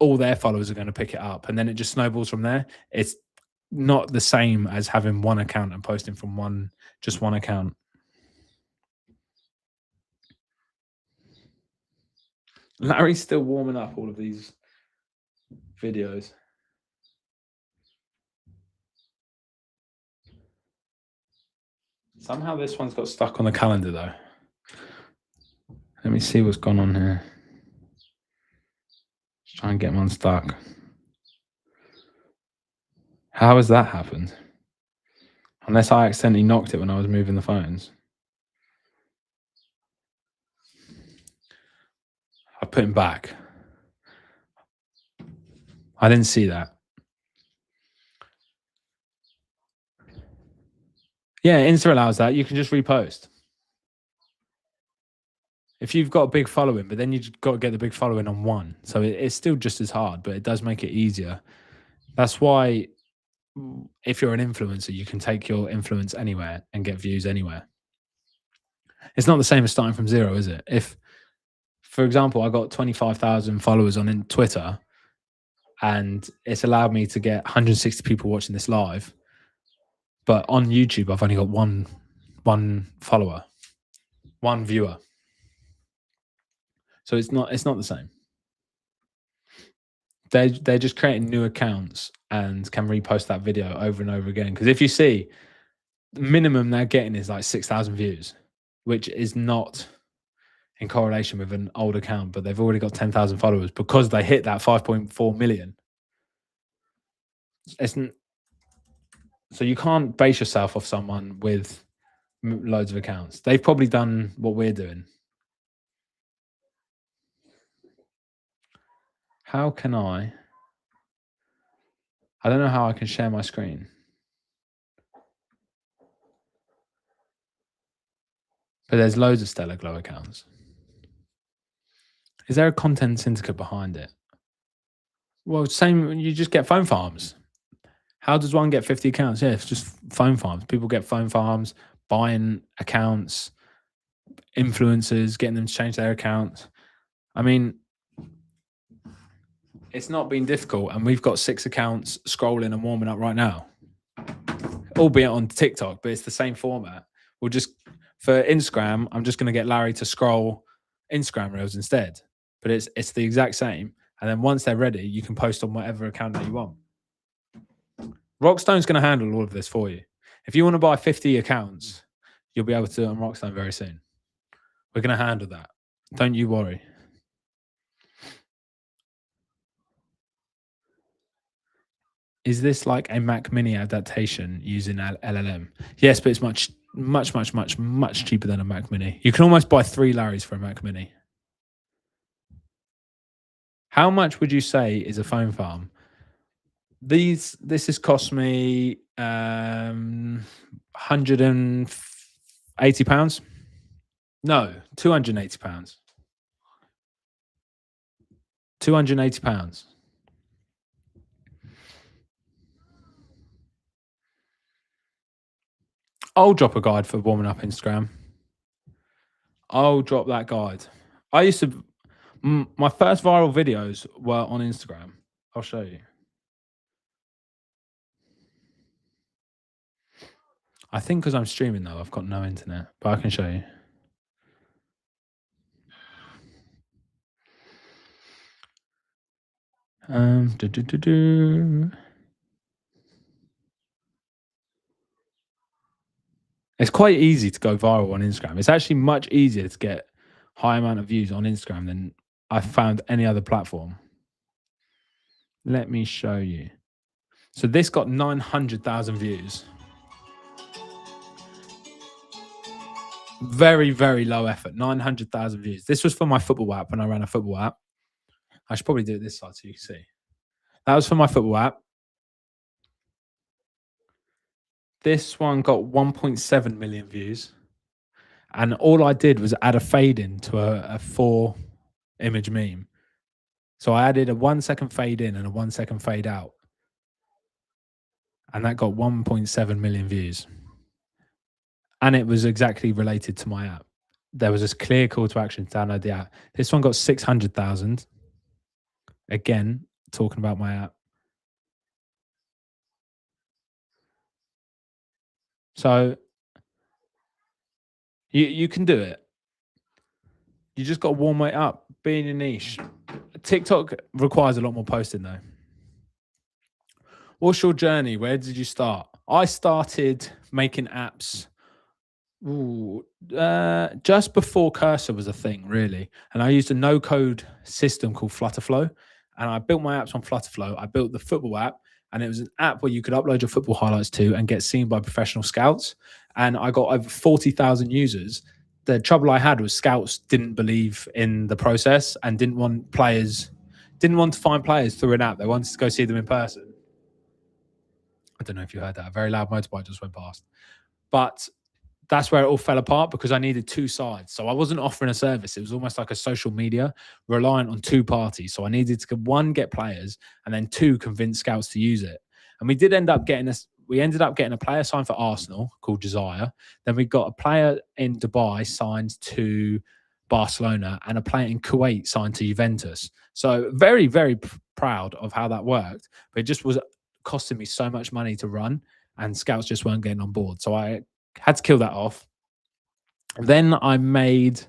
all their followers are going to pick it up, and then it just snowballs from there. It's not the same as having one account and posting from just one account. Larry's still warming up all of these videos. Somehow this one's got stuck on the calendar though. Let me see what's gone on here. Just try and get them unstuck. How has that happened? Unless I accidentally knocked it when I was moving the phones. I put him back. I didn't see that. Yeah, Insta allows that. You can just repost. If you've got a big following, but then you've got to get the big following on one. So it's still just as hard, but it does make it easier. That's why if you're an influencer, you can take your influence anywhere and get views anywhere. It's not the same as starting from zero, is it? If, for example, I got 25,000 followers on Twitter and it's allowed me to get 160 people watching this live, but on YouTube, I've only got one follower, one viewer. So it's not the same. They're just creating new accounts and can repost that video over and over again. Because if you see, the minimum they're getting is like 6,000 views, which is not in correlation with an old account, but they've already got 10,000 followers because they hit that 5.4 million. So you can't base yourself off someone with loads of accounts. They've probably done what we're doing. How can I don't know how I can share my screen. But there's loads of Stellar Glow accounts. Is there a content syndicate behind it? Well, same, you just get phone farms. How does one get 50 accounts? Yeah, it's just phone farms. People get phone farms, buying accounts, influencers, getting them to change their accounts. I mean, it's not been difficult, and we've got 6 accounts scrolling and warming up right now, albeit on TikTok, but it's the same format. We'll just, for Instagram, I'm just going to get Larry to scroll Instagram reels instead, but it's the exact same. And then once they're ready, you can post on whatever account that you want. Rockstone's going to handle all of this for you. If you want to buy 50 accounts, you'll be able to on Rockstone very soon. We're going to handle that. Don't you worry. Is this like a Mac Mini adaptation using LLM? Yes, but it's much cheaper than a Mac Mini. You can almost buy 3 Larrys for a Mac Mini. How much would you say is a phone farm? This has cost me £180. No, £280. £280. I'll drop a guide for warming up Instagram. I'll drop that guide. I used to. My first viral videos were on Instagram. I'll show you. I think because I'm streaming though, I've got no internet, but I can show you. It's quite easy to go viral on Instagram. It's actually much easier to get high amount of views on Instagram than I've found any other platform. Let me show you. So this got 900,000 views. Very, very low effort. 900,000 views. This was for my football app when I ran a football app. I should probably do it this side so you can see. That was for my football app. This one got 1.7 million views. And all I did was add a fade in to a 4 image meme. So I added a 1 second fade in and a 1 second fade out. And that got 1.7 million views. And it was exactly related to my app. There was this clear call to action to download the app. This one got 600,000. Again, talking about my app. So you can do it. You just got to warm it up, be in your niche. TikTok requires a lot more posting though. What's your journey? Where did you start? I started making apps just before Cursor was a thing, really. And I used a no-code system called Flutterflow. And I built my apps on Flutterflow. I built the football app, and it was an app where you could upload your football highlights to and get seen by professional scouts. And I got over 40,000 users. The trouble I had was scouts didn't believe in the process and didn't want to find players through an app. They wanted to go see them in person. I don't know if you heard that. A very loud motorbike just went past. But that's where it all fell apart because I needed 2 sides. So I wasn't offering a service. It was almost like a social media reliant on 2 parties. So I needed to, 1, get players, and then 2, convince scouts to use it. And we ended up getting a player signed for Arsenal called Josiah. Then we got a player in Dubai signed to Barcelona and a player in Kuwait signed to Juventus. So very, very proud of how that worked. But it just was costing me so much money to run, and scouts just weren't getting on board. So I had to kill that off. Then I made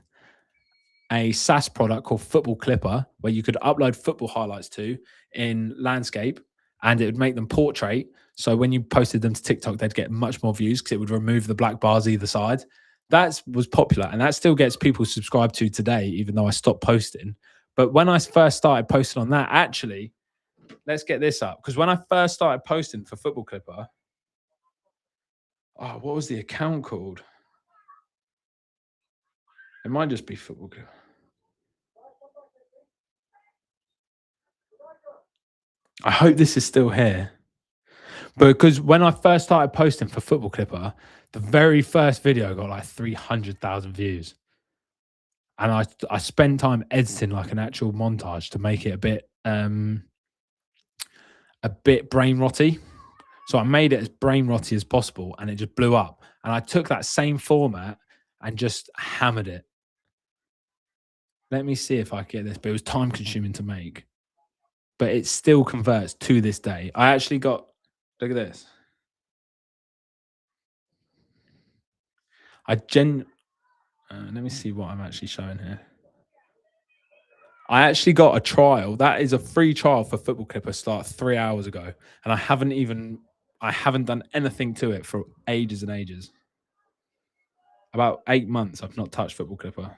a SaaS product called Football Clipper, where you could upload football highlights to in landscape, and it would make them portrait. So when you posted them to TikTok, they'd get much more views because it would remove the black bars either side. That was popular, and that still gets people subscribed to today, even though I stopped posting. But when I first started posting on that, actually, let's get this up. Because when I first started posting for Football Clipper, what was the account called? It might just be Football Clipper. I hope this is still here. Because when I first started posting for Football Clipper, the very first video got like 300,000 views. And I spent time editing like an actual montage to make it a bit brain rotty. So I made it as brain rotty as possible, and it just blew up. And I took that same format and just hammered it. Let me see if I get this, but it was time consuming to make. But it still converts to this day. I actually got, look at this. Let me see what I'm actually showing here. I actually got a trial. That is a free trial for Football Clipper start 3 hours ago. And I haven't even I haven't done anything to it for ages and ages. About 8 months I've not touched Football Clipper.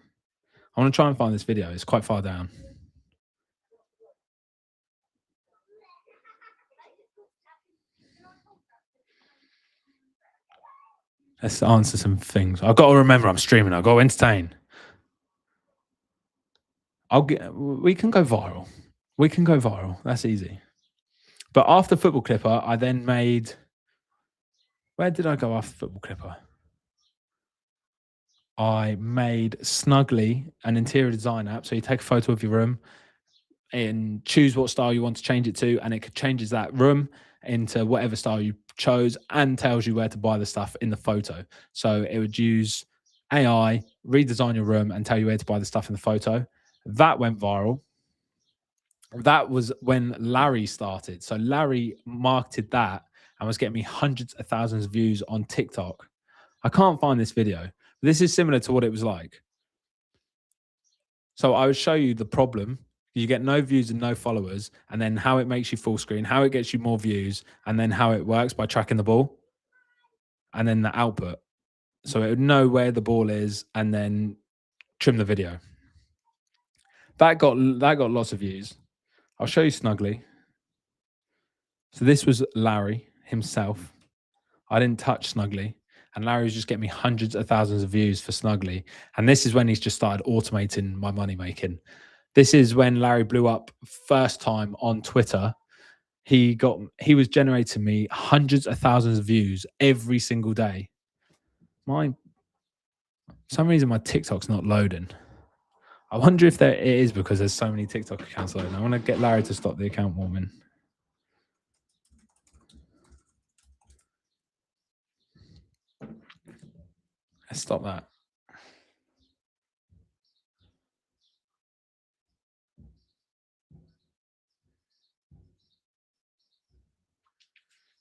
I want to try and find this video. It's quite far down. Let's answer some things. I've got to remember I'm streaming. I've got to entertain. We can go viral. We can go viral. That's easy. But after Football Clipper, I then made... Where did I go after Football Clipper? I made Snugly, an interior design app. So you take a photo of your room and choose what style you want to change it to, and it changes that room into whatever style you chose and tells you where to buy the stuff in the photo. So it would use AI, redesign your room, and tell you where to buy the stuff in the photo. That went viral. That was when Larry started. So Larry marketed that and was getting me hundreds of thousands of views on TikTok. I can't find this video. This is similar to what it was like. So I would show you the problem. You get no views and no followers, and then how it makes you full screen, how it gets you more views, and then how it works by tracking the ball, and then the output. So it would know where the ball is and then trim the video. That got lots of views. I'll show you Snugly. So this was Larry himself. I didn't touch Snugly. And Larry was just getting me hundreds of thousands of views for Snugly. And this is when he's just started automating my money making. This is when Larry blew up first time on Twitter. He was generating me hundreds of thousands of views every single day. For some reason my TikTok's not loading. I wonder if it is because there's so many TikTok accounts loading. I want to get Larry to stop the account warming. Let's stop that.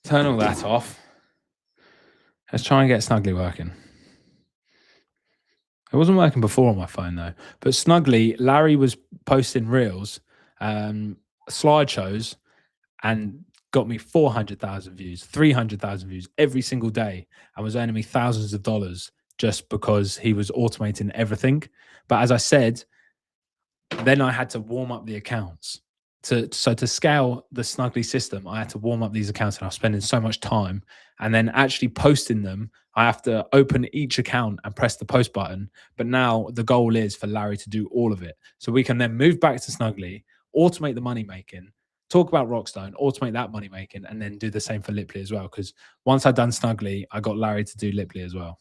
Turn all that off. Let's try and get Snugly working. It wasn't working before on my phone though. But Snugly, Larry was posting reels, slideshows, and got me 400,000 views, 300,000 views every single day, and was earning me thousands of dollars just because he was automating everything. But as I said, then I had to warm up the accounts. So to scale the Snugly system, I had to warm up these accounts, and I was spending so much time. And then actually posting them, I have to open each account and press the post button. But now the goal is for Larry to do all of it. So we can then move back to Snugly, automate the money making, talk about Rockstone, automate that money making, and then do the same for Liply as well. Because once I'd done Snugly, I got Larry to do Liply as well.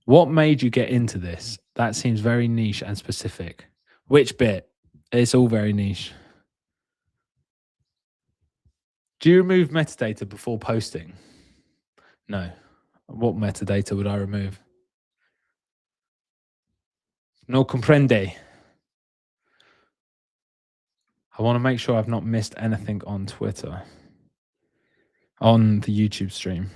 What made you get into this? That seems very niche and specific. Which bit? It's all very niche. Do you remove metadata before posting? No. What metadata would I remove? No comprende. I want to make sure I've not missed anything on Twitter. On the YouTube stream.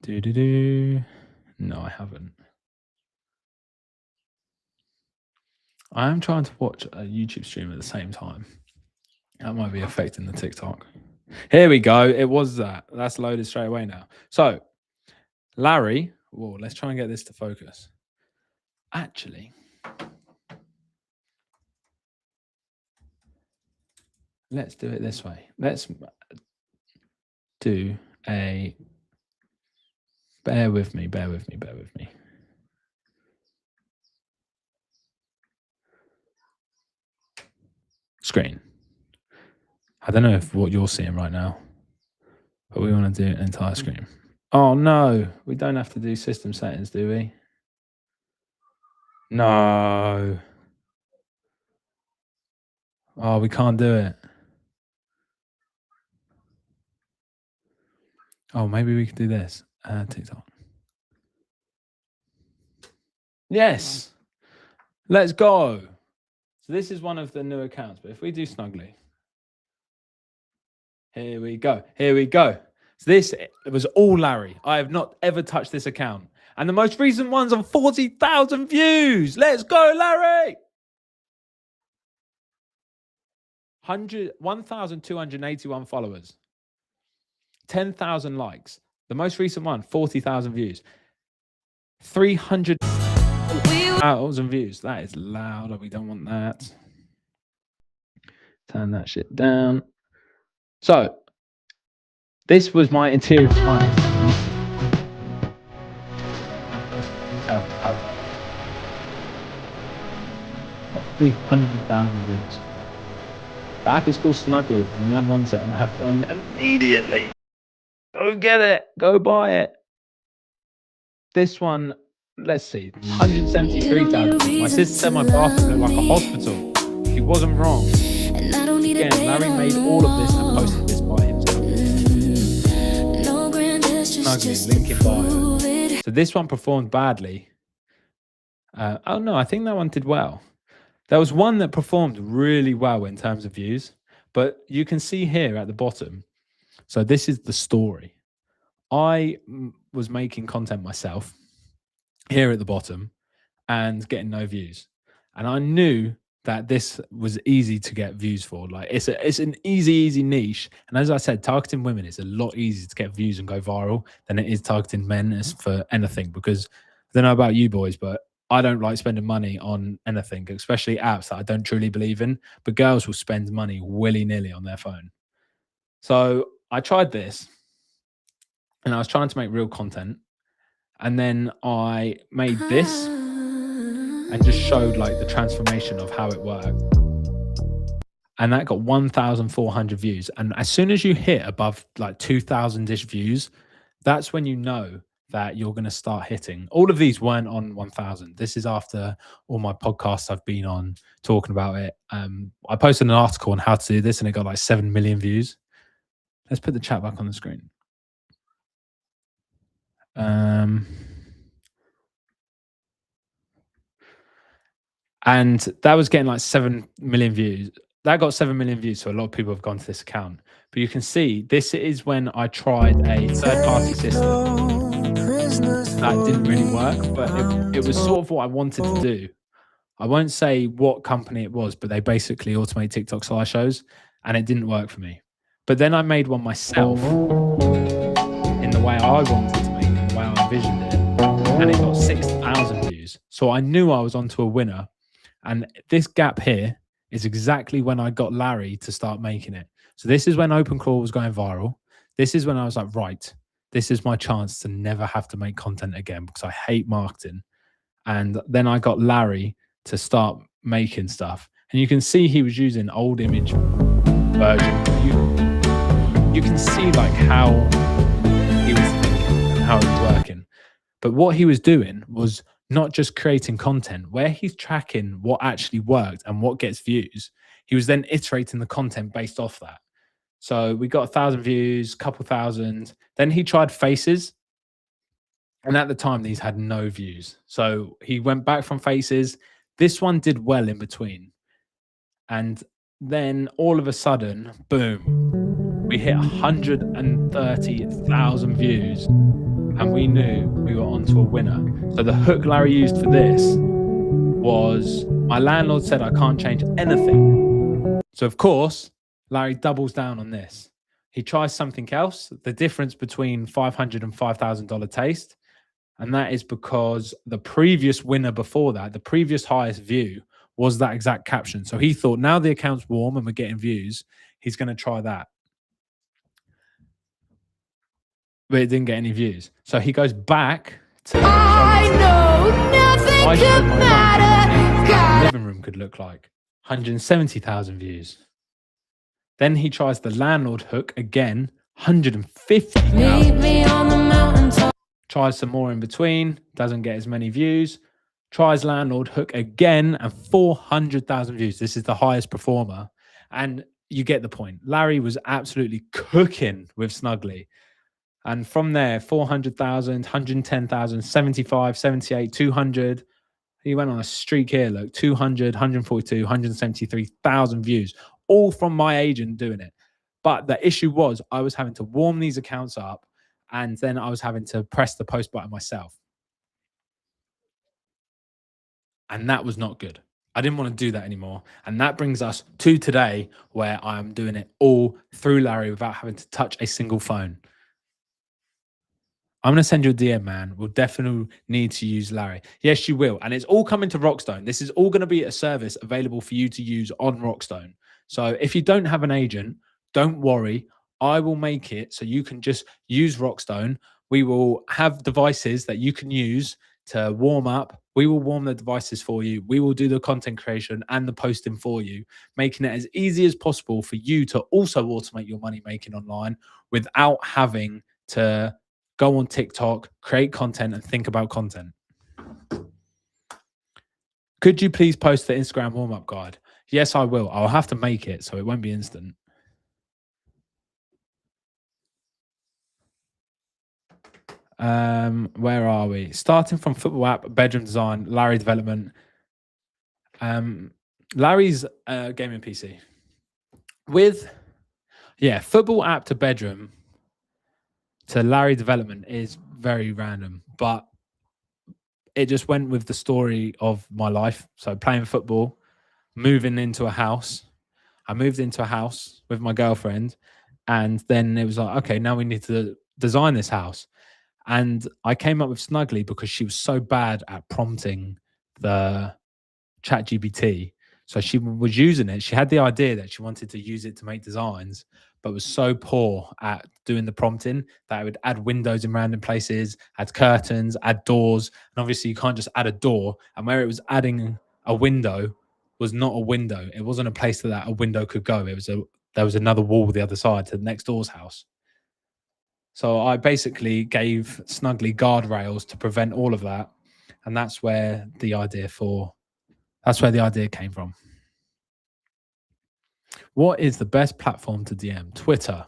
No, I haven't. I am trying to watch a YouTube stream at the same time. That might be affecting the TikTok. Here we go. It was that. That's loaded straight away now. So, Larry. Whoa, let's try and get this to focus. Actually, let's do it this way. Let's do a... Bear with me. Screen. I don't know if what you're seeing right now, but we want to do an entire screen. Oh no, we don't have to do system settings, do we? No. Oh, we can't do it. Oh, maybe we could do this. TikTok. Yes. Let's go. So this is one of the new accounts, but if we do Snugly. Here we go. So this was all Larry. I have not ever touched this account. And the most recent one's on 40,000 views. Let's go, Larry. 1,281 followers, 10,000 likes. The most recent one, 40,000 views, 300,000 views. That is loud. We don't want that. Turn that shit down. So this was my interior design. 300,000 views. Back is called Snugly, and that one's that I have done immediately. Go get it. Go buy it. This one, let's see, 173,000. My sister said my bathroom looked like a hospital. She wasn't wrong. Again, Larry made all of this and posted this by himself. Snugly, link in bio. So this one performed badly. Oh no, I think that one did well. There was one that performed really well in terms of views, but you can see here at the bottom. So this is the story. I was making content myself here at the bottom and getting no views. And I knew that this was easy to get views for. Like it's an easy niche. And as I said, targeting women is a lot easier to get views and go viral than it is targeting men as for anything, because I don't know about you boys, but I don't like spending money on anything, especially apps that I don't truly believe in. But girls will spend money willy-nilly on their phone. So I tried this and I was trying to make real content. And then I made this and just showed like the transformation of how it worked. And that got 1,400 views. And as soon as you hit above like 2,000-ish views, that's when you know that you're going to start hitting. All of these weren't on 1,000. This is after all my podcasts I've been on talking about it. I posted an article on how to do this and it got like 7 million views. Let's put the chat back on the screen. And that was getting like 7 million views. That got 7 million views, so a lot of people have gone to this account. But you can see, this is when I tried a third-party system. That didn't really work, but it was sort of what I wanted to do. I won't say what company it was, but they basically automate TikTok slideshows, and it didn't work for me. But then I made one myself in the way I wanted to make it, the way I envisioned it, and it got 6,000 views. So I knew I was onto a winner. And this gap here is exactly when I got Larry to start making it. So this is when OpenClaw was going viral. This is when I was like, right, this is my chance to never have to make content again because I hate marketing. And then I got Larry to start making stuff. And you can see he was using old image version. You can see like how he was thinking and how it was working. But what he was doing was not just creating content where he's tracking what actually worked and what gets views. He was then iterating the content based off that. So we got 1,000 views, couple thousand. Then he tried faces. And at the time, these had no views. So he went back from faces. This one did well in between. And then all of a sudden, boom, we hit 130,000 views. And we knew we were onto a winner. So the hook Larry used for this was, my landlord said I can't change anything. So of course, Larry doubles down on this. He tries something else, the difference between $500 and $5,000 taste. And that is because the previous winner before that, the previous highest view, was that exact caption. So he thought, now the account's warm and we're getting views, he's going to try that. But it didn't get any views. So he goes back to I know nothing could matter. Living room could look like 170,000 views. Then he tries the landlord hook again, 150,000. Tries some more in between, doesn't get as many views. Tries landlord hook again and 400,000 views. This is the highest performer. And you get the point. Larry was absolutely cooking with Snugly. And from there, 400,000, 110,000, 75, 78, 200. He went on a streak here, look, 200, 142, 173,000 views, all from my agent doing it. But the issue was I was having to warm these accounts up and then I was having to press the post button myself. And that was not good. I didn't want to do that anymore. And that brings us to today, where I'm doing it all through Larry without having to touch a single phone. I'm gonna send you a DM, man. We'll definitely need to use Larry. Yes, you will. And it's all coming to Rockstone. This is all gonna be a service available for you to use on Rockstone. So if you don't have an agent, don't worry. I will make it so you can just use Rockstone. We will have devices that you can use to warm up. We will warm the devices for you. We will do the content creation and the posting for you, making it as easy as possible for you to also automate your money making online without having to go on TikTok, create content, and think about content. Could you please post the Instagram warm up guide? Yes, I will. I'll have to make it so it won't be instant. Where are we? Starting from football app, bedroom design, Larry development. Larry's gaming PC. With football app to bedroom to Larry development is very random, but it just went with the story of my life. So playing football, moving into a house. I moved into a house with my girlfriend, and then it was like, okay, now we need to design this house. And I came up with Snuggly because she was so bad at prompting the chat GPT. So she was using it. She had the idea that she wanted to use it to make designs, but was so poor at doing the prompting that it would add windows in random places, add curtains, add doors. And obviously you can't just add a door. And where it was adding a window was not a window. It wasn't a place that a window could go. There was another wall the other side to the next door's house. So I basically gave Snuggly guardrails to prevent all of that. And that's where the idea came from. What is the best platform to DM? Twitter.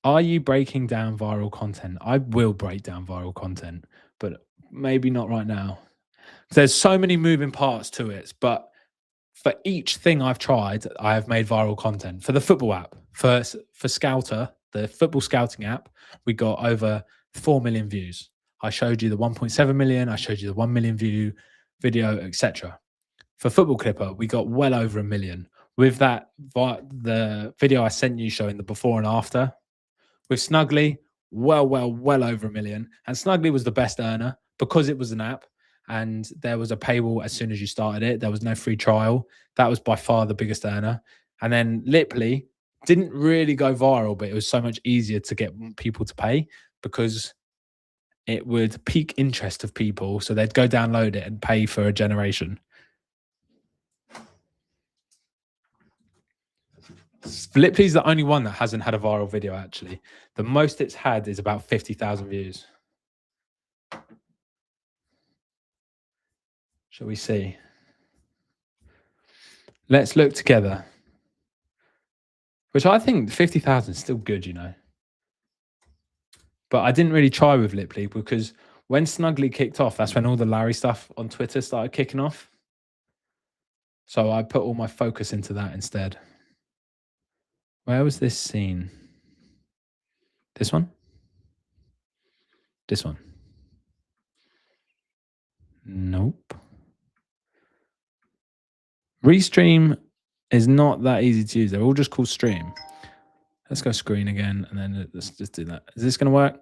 Are you breaking down viral content? I will break down viral content, but maybe not right now. There's so many moving parts to it, but for each thing I've tried, I have made viral content. For the football app, for Scouter, the football scouting app, we got over 4 million views. I showed you the 1.7 million, I showed you the 1 million view video, etc. For Football Clipper, we got well over 1 million. With that, the video I sent you showing the before and after. With Snuggly, well over 1 million. And Snuggly was the best earner because it was an app and there was a paywall as soon as you started it. There was no free trial. That was by far the biggest earner. And then Liply didn't really go viral, but it was so much easier to get people to pay because it would pique interest of people. So they'd go download it and pay for a generation. Liply's the only one that hasn't had a viral video, actually. The most it's had is about 50,000 views. Shall we see? Let's look together. Which I think 50,000 is still good, you know. But I didn't really try with Liply because when Snuggly kicked off, that's when all the Larry stuff on Twitter started kicking off. So I put all my focus into that instead. Where was this scene? This one? This one? Nope. Restream is not that easy to use. They're all just called stream. Let's go screen again, and then let's just do that. Is this going to work?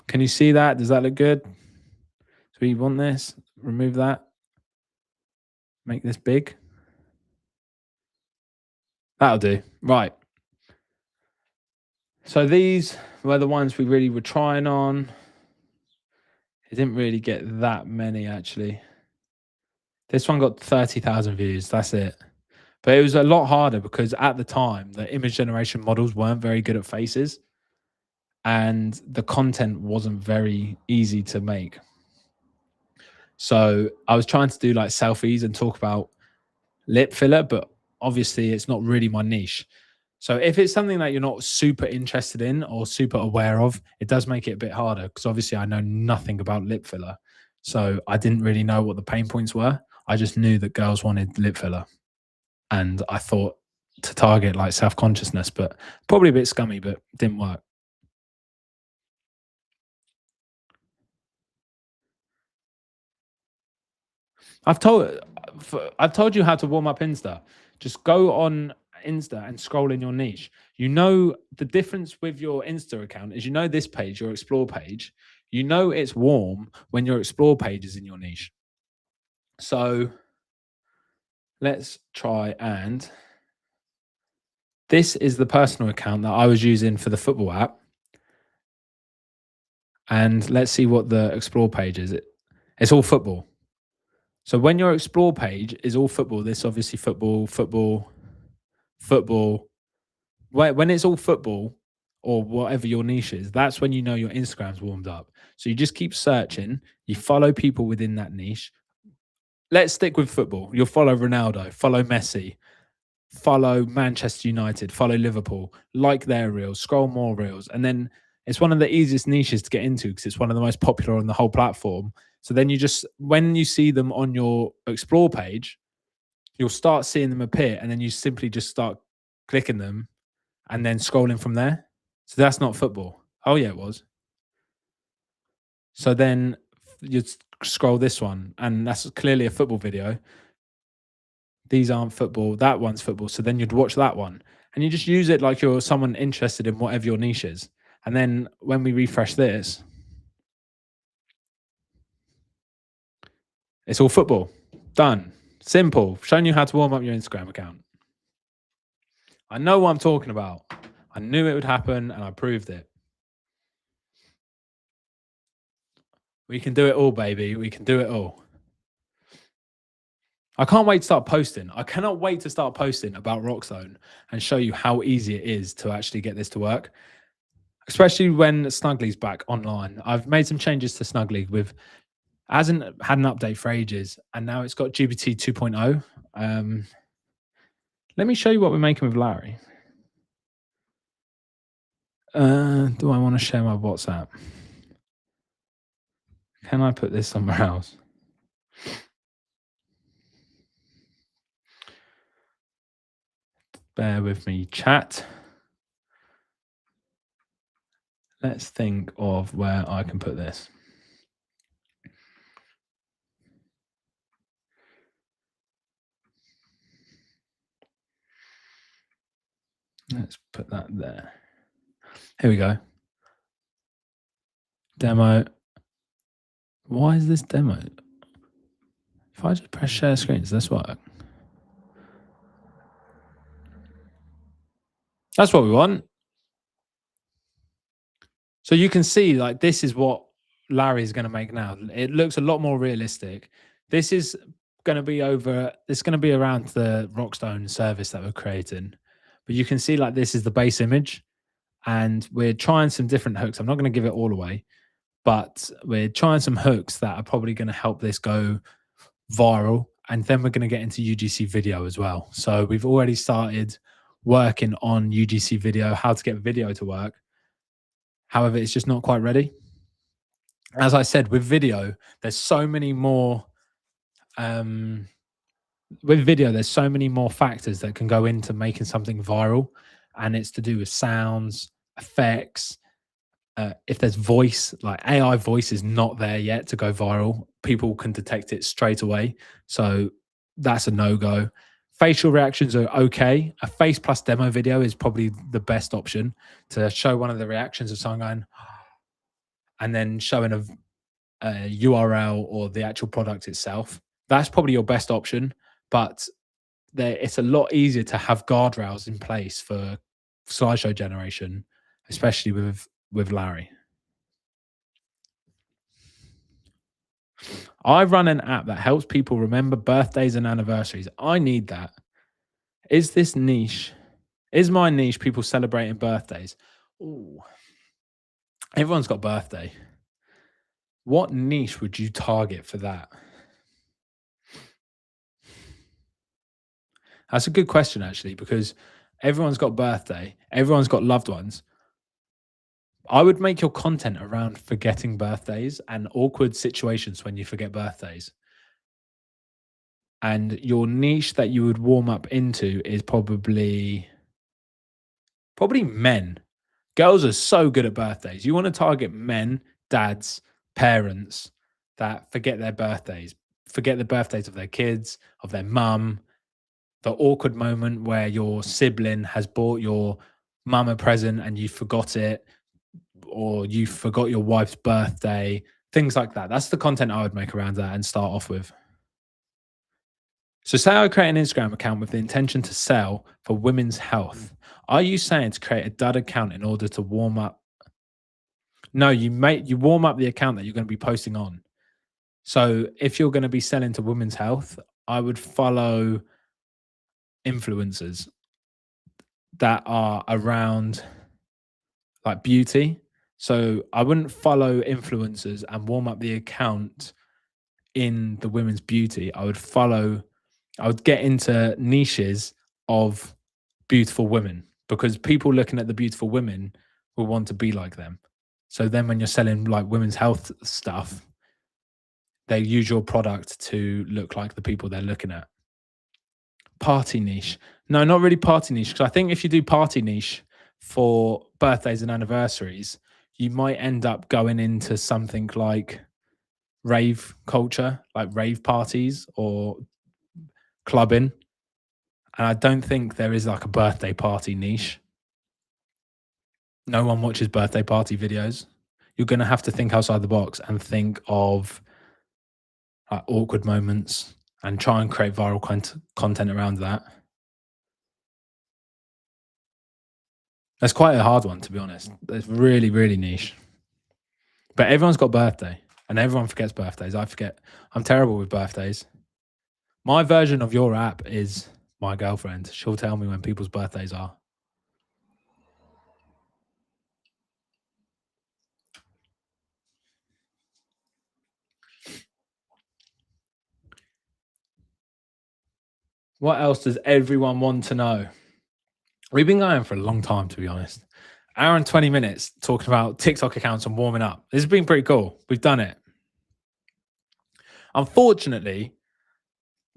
Can you see that? Does that look good? Do we want this? Remove that. Make this big. That'll do. Right. So these were the ones we really were trying on. It didn't really get that many, actually. This one got 30,000 views. That's it. But it was a lot harder because at the time, the image generation models weren't very good at faces. And the content wasn't very easy to make. So I was trying to do like selfies and talk about lip filler, but obviously it's not really my niche. So if it's something that you're not super interested in or super aware of, it does make it a bit harder because obviously I know nothing about lip filler. So I didn't really know what the pain points were. I just knew that girls wanted lip filler. And I thought to target like self-consciousness, but probably a bit scummy, but didn't work. I've told I've told you how to warm up Insta. Just go on Insta and scroll in your niche. You know the difference with your Insta account is this page, your explore page. You know it's warm when your explore page is in your niche. So let's try and this is the personal account that I was using for the football app. And let's see what the explore page is. It's all football. So when your explore page is all football, this obviously football, football, football. When it's all football or whatever your niche is, that's when you know your Instagram's warmed up. So you just keep searching. You follow people within that niche. Let's stick with football. You'll follow Ronaldo, follow Messi, follow Manchester United, follow Liverpool, like their reels, scroll more reels. And then it's one of the easiest niches to get into because it's one of the most popular on the whole platform. So then you just, when you see them on your explore page, you'll start seeing them appear and then you simply just start clicking them and then scrolling from there. So that's not football. Oh, yeah, it was. So then you scroll this one and that's clearly a football video. These aren't football. That one's football. So then you'd watch that one and you just use it like you're someone interested in whatever your niche is. And then when we refresh this, it's all football. Done. Simple. Showing you how to warm up your Instagram account. I know what I'm talking about. I knew it would happen and I proved it. We can do it all, baby. We can do it all. I can't wait to start posting. I cannot wait to start posting about Rockzone and show you how easy it is to actually get this to work, especially when Snuggly's back online. I've made some changes to Snuggly hasn't had an update for ages, and now it's got GPT 2.0. Let me show you what we're making with Larry. Do I want to share my WhatsApp? Can I put this somewhere else? Bear with me, chat. Let's think of where I can put this. Let's put that there. Here we go. Demo. Why is this demo? If I just press share screen, does this work? That's what we want. So you can see, like, this is what Larry's going to make now. It looks a lot more realistic. This is going to be it's going to be around the Rockstone service that we're creating. But you can see, like, this is the base image. And we're trying some different hooks. I'm not going to give it all away, but we're trying some hooks that are probably going to help this go viral. And then we're going to get into UGC video as well. So we've already started working on UGC video, how to get video to work. However, it's just not quite ready. As I said, with video, there's so many more there's so many more factors that can go into making something viral, and it's to do with sounds, effects. If there's voice, like AI voice is not there yet to go viral. People can detect it straight away. So that's a no-go. Facial reactions are okay. A face plus demo video is probably the best option to show one of the reactions of someone going, and then showing a URL or the actual product itself. That's probably your best option, but it's a lot easier to have guardrails in place for slideshow generation, especially with Larry. I run an app that helps people remember birthdays and anniversaries. I need that. Is my niche people celebrating birthdays? Ooh. Everyone's got a birthday. What niche would you target for that? That's a good question, actually, because everyone's got a birthday. Everyone's got loved ones. I would make your content around forgetting birthdays and awkward situations when you forget birthdays. And your niche that you would warm up into is probably men. Girls are so good at birthdays. You want to target men, dads, parents that forget their birthdays. forget the birthdays of their kids, of their mum, the awkward moment where your sibling has bought your mum a present and you forgot it, or you forgot your wife's birthday, things like that. That's the content I would make around that and start off with. So, say I create an Instagram account with the intention to sell for women's health. Are you saying to create a dud account in order to warm up? No, you warm up the account that you're going to be posting on. So, if you're going to be selling to women's health, I would follow influencers that are around like beauty. So I wouldn't follow influencers and warm up the account in the women's beauty. I would get into niches of beautiful women, because people looking at the beautiful women will want to be like them. So then when you're selling like women's health stuff, they use your product to look like the people they're looking at. Party niche. No, not really party niche. Because I think if you do party niche for birthdays and anniversaries, you might end up going into something like rave culture, like rave parties or clubbing. And I don't think there is like a birthday party niche. No one watches birthday party videos. You're going to have to think outside the box and think of like awkward moments and try and create viral content around that. That's quite a hard one, to be honest. It's really, really niche. But everyone's got a birthday and everyone forgets birthdays. I forget. I'm terrible with birthdays. My version of your app is my girlfriend. She'll tell me when people's birthdays are. What else does everyone want to know? We've been going for a long time, to be honest. Hour and 20 minutes talking about TikTok accounts and warming up. This has been pretty cool. We've done it. Unfortunately,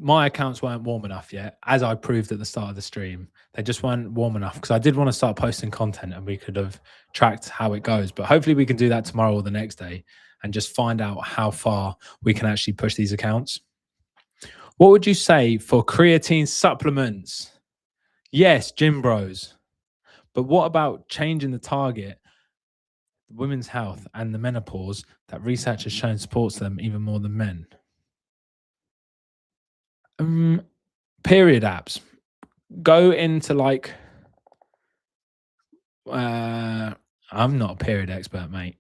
my accounts weren't warm enough yet, as I proved at the start of the stream. They just weren't warm enough because I did want to start posting content and we could have tracked how it goes. But hopefully we can do that tomorrow or the next day and just find out how far we can actually push these accounts. What would you say for creatine supplements? Yes, gym bros. But what about changing the target, women's health and the menopause that research has shown supports them even more than men? Period apps. Go into like, I'm not a period expert, mate.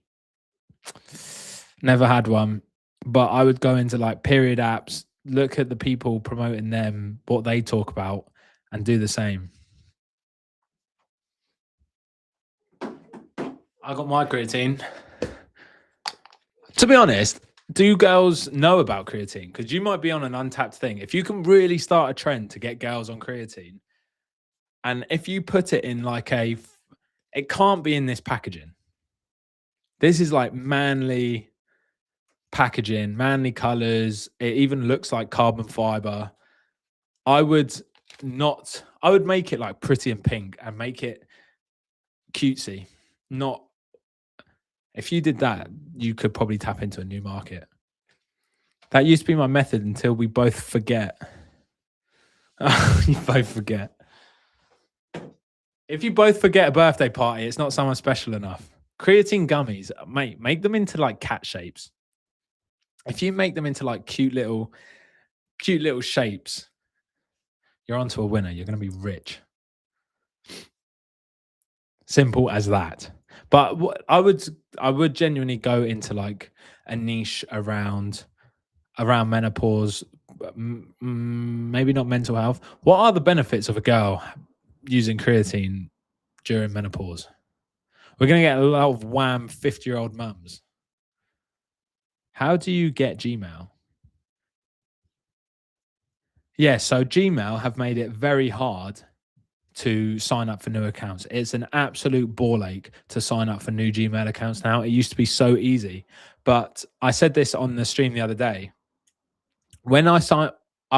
Never had one, but I would go into like period apps, look at the people promoting them, what they talk about, and do the same. I got my creatine. To be honest, do girls know about creatine? Because you might be on an untapped thing. If you can really start a trend to get girls on creatine, and if you put it in like it can't be in this packaging. This is like manly packaging, manly colors. It even looks like carbon fiber. I would make it like pretty and pink and make it cutesy. If you did that, you could probably tap into a new market. That used to be my method until we both forget. You both forget. If you both forget a birthday party, it's not someone special enough. Creatine gummies, mate, make them into like cat shapes. If you make them into like cute little shapes, you're onto a winner. You're going to be rich. Simple as that. But I would genuinely go into like a niche around menopause, maybe not mental health. What are the benefits of a girl using creatine during menopause? We're going to get a lot of wham 50-year-old mums. How do you get Gmail? Yeah, so Gmail have made it very hard to sign up for new accounts. It's an absolute ball ache to sign up for new Gmail accounts now. It used to be so easy. But I said this on the stream the other day. When I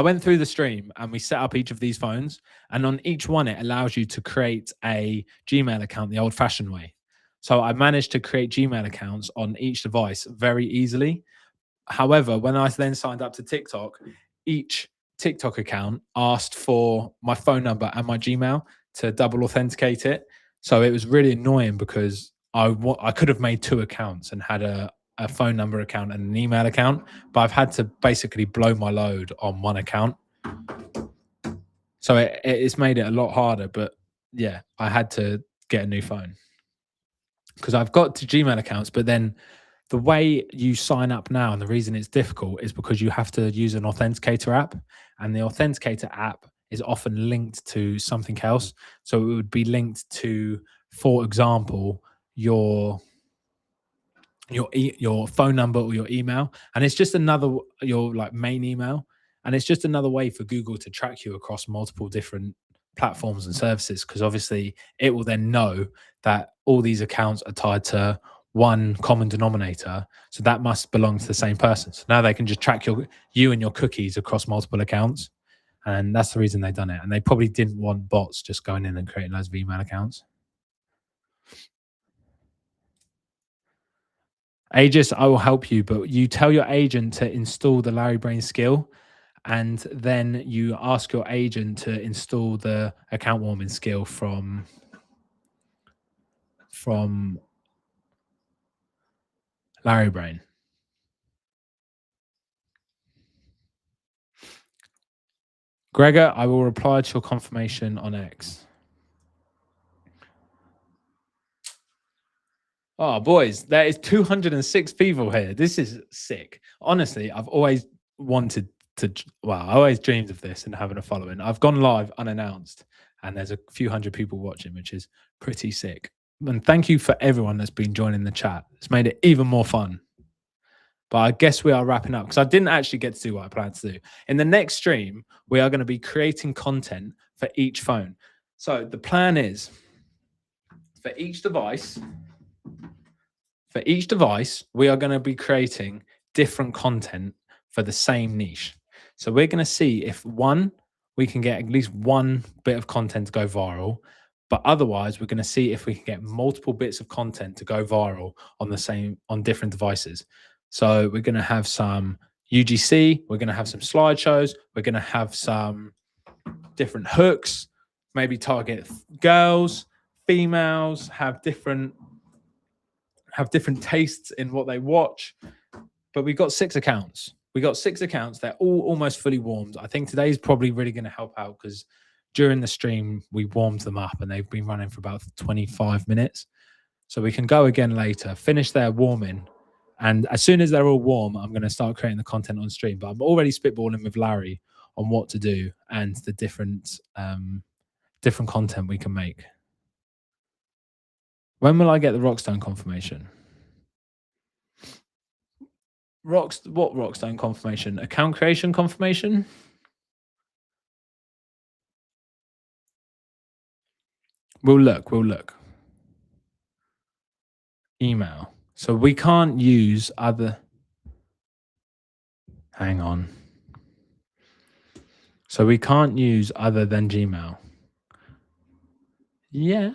went through the stream and we set up each of these phones, and on each one, it allows you to create a Gmail account the old fashioned way. So I managed to create Gmail accounts on each device very easily. However, when I then signed up to TikTok, each TikTok account asked for my phone number and my Gmail to double authenticate it. So it was really annoying because I could have made two accounts and had a phone number account and an email account, but I've had to basically blow my load on one account. So it's made it a lot harder. But yeah, I had to get a new phone because I've got two Gmail accounts, but then the way you sign up now and the reason it's difficult is because you have to use an authenticator app, and the authenticator app is often linked to something else. So it would be linked to, for example, your phone number or your email, and it's just another, your like main email, and it's just another way for Google to track you across multiple different platforms and services, because obviously it will then know that all these accounts are tied to one common denominator, so that must belong to the same person. So now they can just track you and your cookies across multiple accounts, and that's the reason they've done it. And they probably didn't want bots just going in and creating loads of email accounts. Aegis, I will help you, but you tell your agent to install the Larry Brain skill, and then you ask your agent to install the account warming skill from Larry Brain. Gregor, I will reply to your confirmation on X. Oh, boys, there is 206 people here. This is sick. Honestly, I've always wanted to, well, I always dreamed of this and having a following. I've gone live unannounced, and there's a few hundred people watching, which is pretty sick. And thank you for everyone that's been joining the chat. It's made it even more fun. But I guess we are wrapping up because I didn't actually get to do what I planned to do. In the next stream, we are going to be creating content for each phone. So the plan is for each device, we are going to be creating different content for the same niche. So we're going to see if we can get at least one bit of content to go viral, but otherwise we're going to see if we can get multiple bits of content to go viral on different devices. So we're going to have some UGC, we're going to have some slideshows, we're going to have some different hooks, maybe target girls, females, have different tastes in what they watch. But we've got 6 accounts. They're all almost fully warmed. I think today's probably really going to help out because during the stream, we warmed them up and they've been running for about 25 minutes. So we can go again later, finish their warming. And as soon as they're all warm, I'm going to start creating the content on stream. But I'm already spitballing with Larry on what to do and the different content we can make. When will I get the Rockstone confirmation? What Rockstone confirmation? Account creation confirmation? We'll look. Email. So we can't use other. Hang on. So we can't use other than Gmail. Yeah.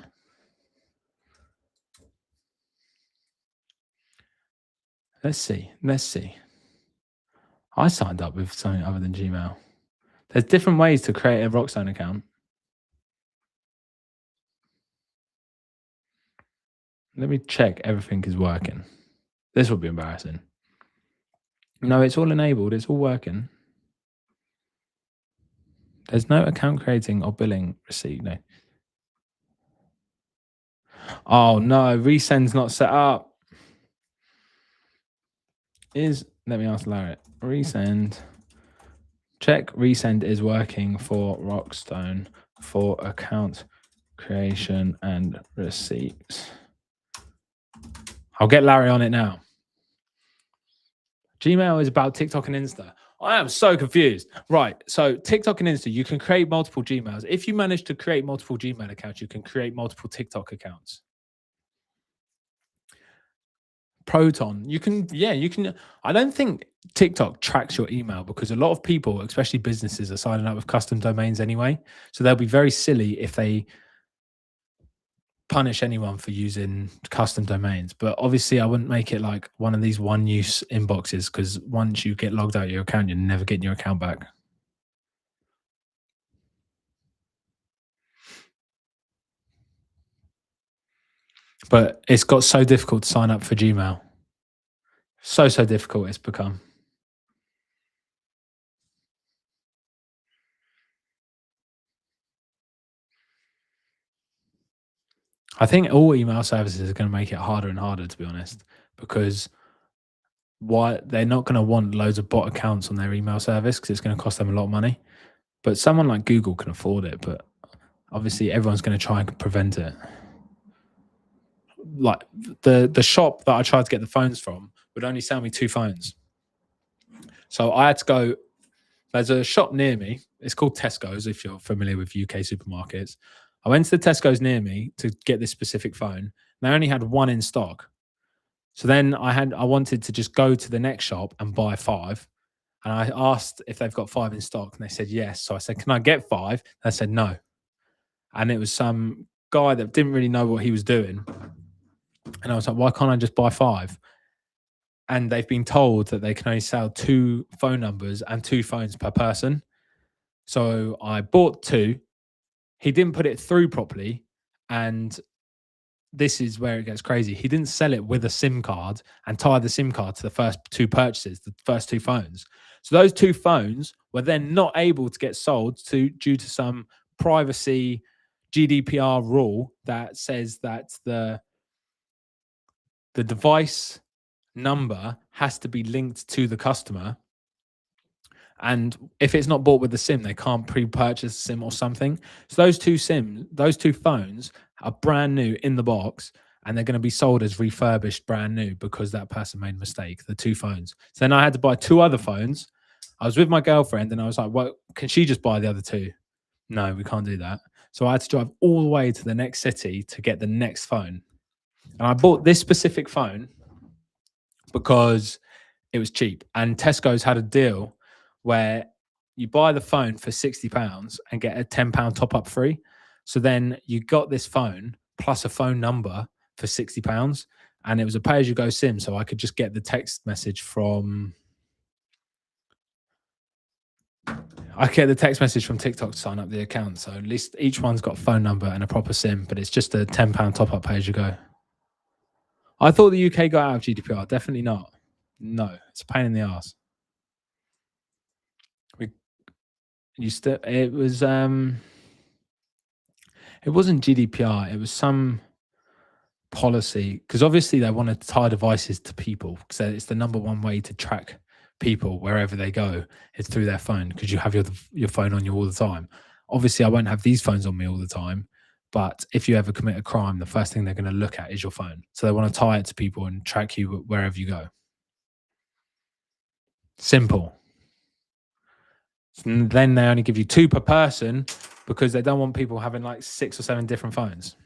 Let's see. I signed up with something other than Gmail. There's different ways to create a Rockstone account. Let me check everything is working. This will be embarrassing. No, it's all enabled. It's all working. There's no account creating or billing receipt. No. Oh, no. Resend's not set up. Let me ask Larry. Resend. Check resend is working for Rockstone for account creation and receipts. I'll get Larry on it now. Gmail is about TikTok and Insta. I am so confused. Right. So TikTok and Insta, you can create multiple Gmails. If you manage to create multiple Gmail accounts, you can create multiple TikTok accounts. Proton, you can. I don't think TikTok tracks your email because a lot of people, especially businesses, are signing up with custom domains anyway. So they'll be very silly if they punish anyone for using custom domains, but obviously I wouldn't make it like one of these one-use inboxes because once you get logged out of your account, you're never getting your account back. But it's got so difficult to sign up for Gmail. So difficult it's become. I think all email services are going to make it harder and harder, to be honest, because why they're not going to want loads of bot accounts on their email service because it's going to cost them a lot of money. But someone like Google can afford it, but obviously everyone's going to try and prevent it. Like the shop that I tried to get the phones from would only sell me 2 phones. So I had to go. There's a shop near me. It's called Tesco's, if you're familiar with UK supermarkets. I went to the Tesco's near me to get this specific phone. And they only had 1 in stock. So then I wanted to just go to the next shop and buy 5. And I asked if they've got 5 in stock, and they said yes. So I said, "Can I get 5?" They said no. And it was some guy that didn't really know what he was doing. And I was like, "Why can't I just buy 5?" And they've been told that they can only sell 2 phone numbers and 2 phones per person. So I bought 2. He didn't put it through properly, and this is where it gets crazy. He didn't sell it with a SIM card and tie the SIM card to the first 2 purchases, the first 2 phones. So those 2 phones were then not able to get sold due to some privacy GDPR rule that says that the device number has to be linked to the customer. And if it's not bought with the SIM, they can't pre-purchase a SIM or something. So those 2 phones are brand new in the box, and they're going to be sold as refurbished brand new because that person made a mistake, the 2 phones. So then I had to buy 2 other phones. I was with my girlfriend and I was like, "Well, can she just buy the other 2?" No, we can't do that. So I had to drive all the way to the next city to get the next phone. And I bought this specific phone because it was cheap. And Tesco's had a deal where you buy the phone for £60 and get a £10 top up free. So then you got this phone plus a phone number for £60. And it was a pay as you go SIM. So I could just get the text message from TikTok to sign up the account. So at least each one's got a phone number and a proper SIM, but it's just a £10 top up pay as you go. I thought the UK got out of GDPR. Definitely not. No, it's a pain in the ass. It wasn't GDPR. It was some policy because obviously they want to tie devices to people because it's the number one way to track people wherever they go. It's through their phone because you have your phone on you all the time. Obviously, I won't have these phones on me all the time, but if you ever commit a crime, the first thing they're going to look at is your phone. So they want to tie it to people and track you wherever you go. Simple. And then they only give you 2 per person because they don't want people having like 6 or 7 different phones.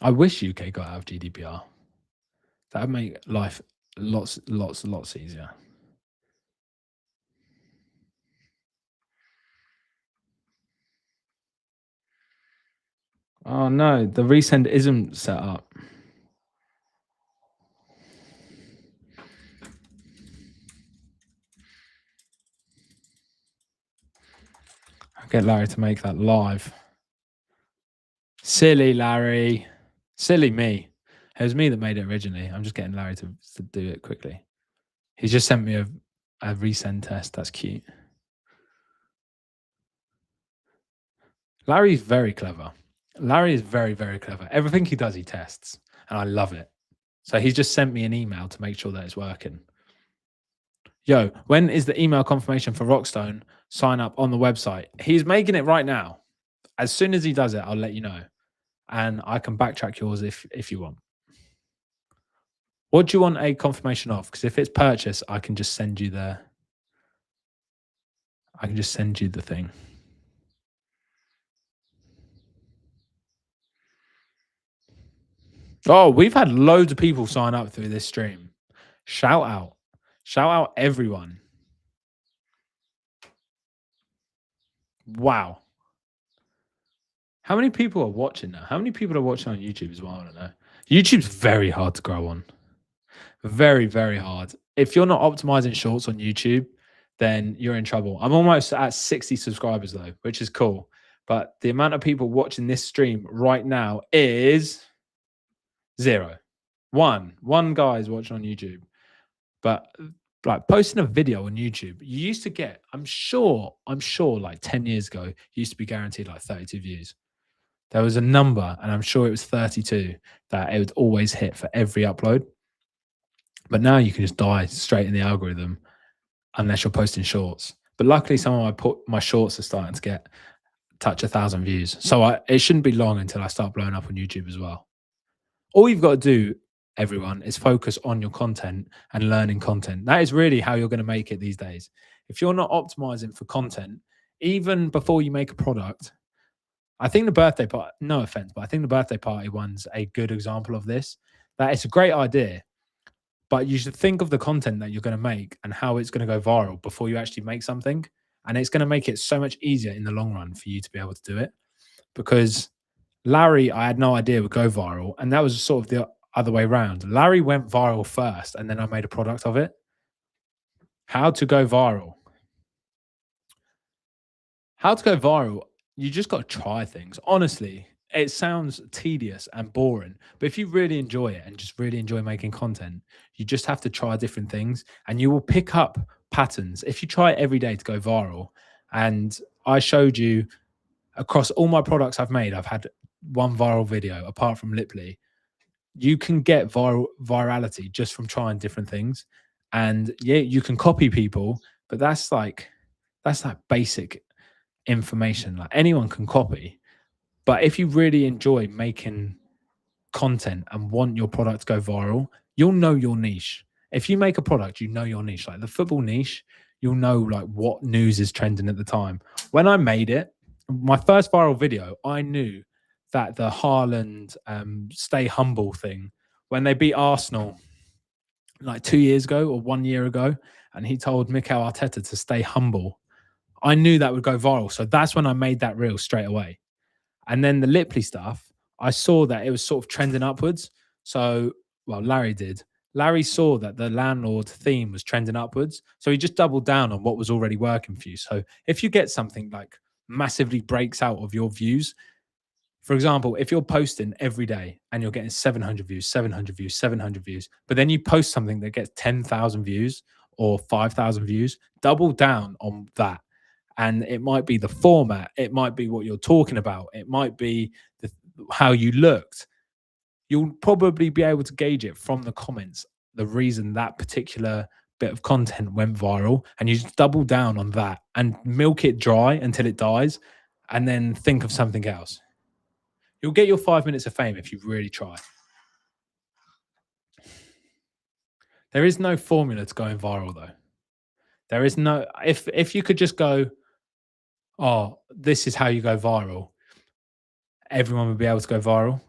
I wish UK got out of GDPR. That would make life lots easier. Oh no, the resend isn't set up. I'll get Larry to make that live. Silly Larry. Silly me. It was me that made it originally. I'm just getting Larry to do it quickly. He's just sent me a resend test. That's cute. Larry's very clever. Larry is very, very clever. Everything he does, he tests, and I love it. So he's just sent me an email to make sure that it's working. Yo, when is the email confirmation for Rockstone sign up on the website? He's making it right now. As soon as he does it, I'll let you know. And I can backtrack yours if you want. What do you want a confirmation of? Because if it's purchase, I can just send you the thing. Oh, we've had loads of people sign up through this stream. Shout out everyone. Wow. How many people are watching now? How many people are watching on YouTube as well? I don't know. YouTube's very hard to grow on. Very, very hard. If you're not optimizing shorts on YouTube, then you're in trouble. I'm almost at 60 subscribers though, which is cool. But the amount of people watching this stream right now is zero. One guy is watching on YouTube. But like posting a video on YouTube, you used to get, I'm sure like 10 years ago, you used to be guaranteed like 32 views. There was a number, and I'm sure it was 32 that it would always hit for every upload. But now you can just die straight in the algorithm unless you're posting shorts. But luckily, some of my shorts are starting to touch 1,000 views. So it shouldn't be long until I start blowing up on YouTube as well. All you've got to do, everyone, is focus on your content and learning content. That is really how you're going to make it these days. If you're not optimizing for content, even before you make a product, I think the birthday party, no offense, but I think the birthday party one's a good example of this. That it's a great idea, but you should think of the content that you're going to make and how it's going to go viral before you actually make something. And it's going to make it so much easier in the long run for you to be able to do it. Because Larry, I had no idea would go viral. And that was sort of the other way around. Larry went viral first, and then I made a product of it. How to go viral. How to go viral. You just got to try things. Honestly, it sounds tedious and boring, but if you really enjoy it and just really enjoy making content, you just have to try different things and you will pick up patterns. If you try it every day to go viral, and I showed you across all my products I've made, I've had one viral video apart from Liply. You can get virality just from trying different things. And yeah, you can copy people, but that's like basic information. Like anyone can copy. But if you really enjoy making content and want your product to go viral, you'll know your niche. If you make a product, you know your niche. Like the football niche, you'll know like what news is trending at the time. When I made it, my first viral video, I knew that the Haaland stay humble thing, when they beat Arsenal like 2 years ago or 1 year ago, and he told Mikel Arteta to stay humble, I knew that would go viral. So that's when I made that reel straight away. And then the Liply stuff, I saw that it was sort of trending upwards. So, well, Larry did. Larry saw that the landlord theme was trending upwards. So he just doubled down on what was already working for you. So if you get something like massively breaks out of your views, for example, if you're posting every day and you're getting 700 views, 700 views, 700 views, but then you post something that gets 10,000 views or 5,000 views, double down on that. And it might be the format, it might be what you're talking about, it might be how you looked. You'll probably be able to gauge it from the comments, the reason that particular bit of content went viral, and you just double down on that and milk it dry until it dies, and then think of something else. You'll get your 5 minutes of fame if you really try. There is no formula to going viral though. There is no, if you could just go, oh, this is how you go viral, everyone would be able to go viral.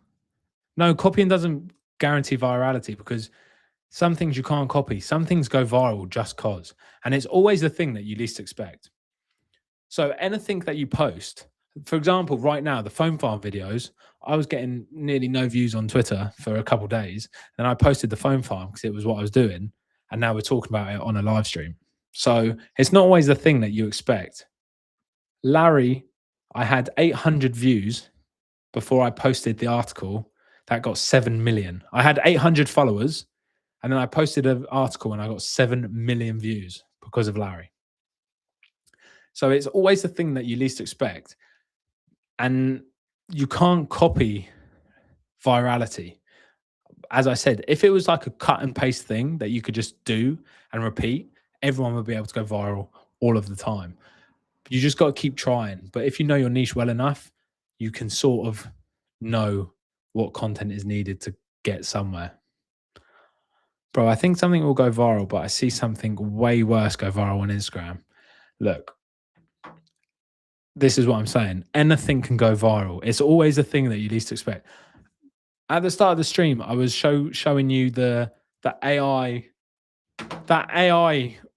No, copying doesn't guarantee virality, because some things you can't copy. Some things go viral just cause. And it's always the thing that you least expect. So anything that you post, for example, right now, the foam farm videos, I was getting nearly no views on Twitter for a couple of days. Then I posted the foam farm because it was what I was doing. And now we're talking about it on a live stream. So it's not always the thing that you expect. Larry, I had 800 views before I posted the article that got 7 million. I had 800 followers, and then I posted an article and I got 7 million views because of Larry. So it's always the thing that you least expect. And you can't copy virality. As I said, if it was like a cut and paste thing that you could just do and repeat, everyone would be able to go viral all of the time. You just got to keep trying. But if you know your niche well enough, you can sort of know what content is needed to get somewhere. Bro, I think something will go viral, but I see something way worse go viral on Instagram. Look, this is what I'm saying. Anything can go viral. It's always the thing that you least expect. At the start of the stream, I was showing you the AI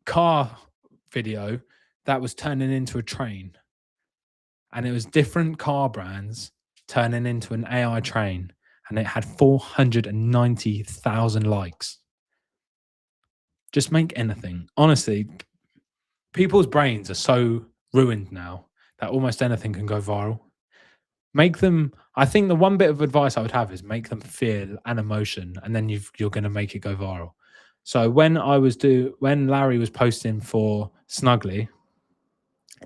car video that was turning into a train. and it was different car brands turning into an AI train, and it had 490,000 likes. Just make anything. Honestly, people's brains are so ruined now that almost anything can go viral. Make them. I think the one bit of advice I would have is make them feel an emotion, and then you're going to make it go viral. So when Larry was posting for Snuggly,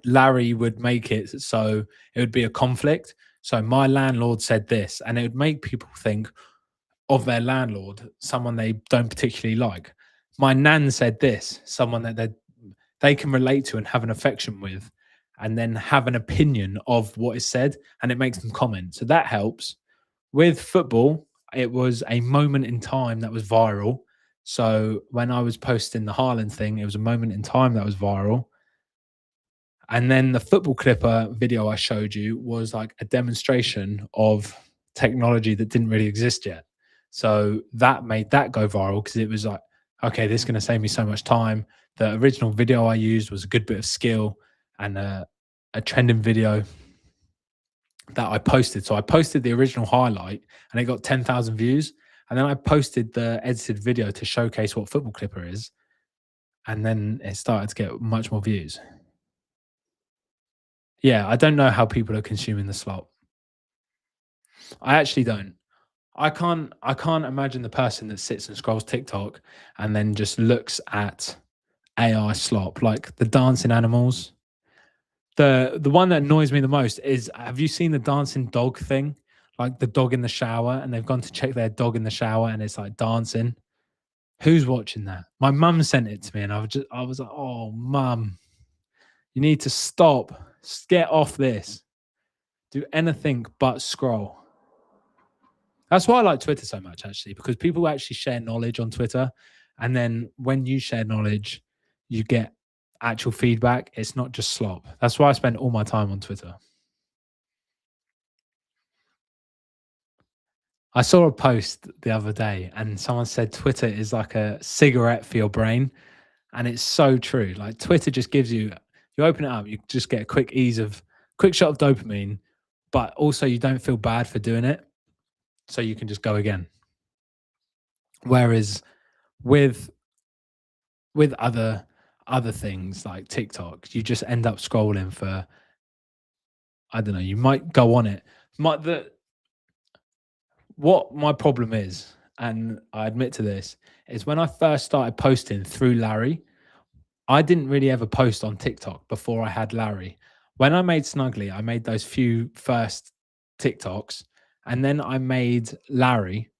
Larry would make it so it would be a conflict. So my landlord said this, and it would make people think of their landlord, someone they don't particularly like. My nan said this, someone that they can relate to and have an affection with, and then have an opinion of what is said, and it makes them comment. So that helps. With football, it was a moment in time that was viral. So when I was posting the Haaland thing, it was a moment in time that was viral. And then the football clipper video I showed you was like a demonstration of technology that didn't really exist yet. So that made that go viral because it was like, okay, this is going to save me so much time. The original video I used was a good bit of skill and a trending video that I posted. So I posted the original highlight and it got 10,000 views. And then I posted the edited video to showcase what Football Clipper is. And then it started to get much more views. Yeah, I don't know how people are consuming the slop. I actually don't. I can't imagine the person that sits and scrolls TikTok and then just looks at AI slop, like the dancing animals. The one that annoys me the most is, have you seen the dancing dog thing? Like the dog in the shower, and they've gone to check their dog in the shower and it's like dancing. Who's watching that? My mum sent it to me and I was like, oh mum, you need to stop. Get off this. Do anything but scroll. That's why I like Twitter so much, actually, because people actually share knowledge on Twitter. And then when you share knowledge, you get actual feedback. It's not just slop. That's why I spend all my time on Twitter. I saw a post the other day and someone said Twitter is like a cigarette for your brain. And it's so true. Like Twitter just gives you, you open it up, you just get a quick shot of dopamine, but also you don't feel bad for doing it. So you can just go again. Whereas with other things like TikTok, you just end up scrolling for, I don't know, you might go on it. What my problem is, and I admit to this, is when I first started posting through Larry, I didn't really ever post on TikTok before I had Larry. When I made Snuggly, I made those few first TikToks, and then I made Larry.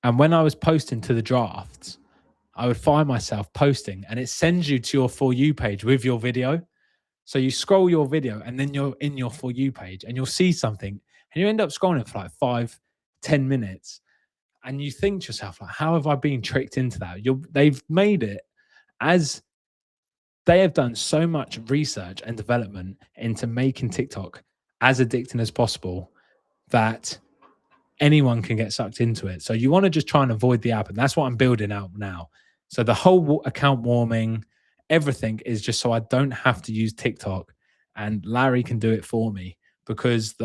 And when I was posting to the drafts, I would find myself posting, and it sends you to your For You page with your video. So you scroll your video, and then you're in your For You page, and you'll see something, and you end up scrolling for like 5-10 minutes. And you think to yourself, like, how have I been tricked into that? They've made it as they have done so much research and development into making TikTok as addicting as possible that anyone can get sucked into it. So you want to just try and avoid the app. And that's what I'm building out now. So the whole account warming, everything is just so I don't have to use TikTok, and Larry can do it for me, because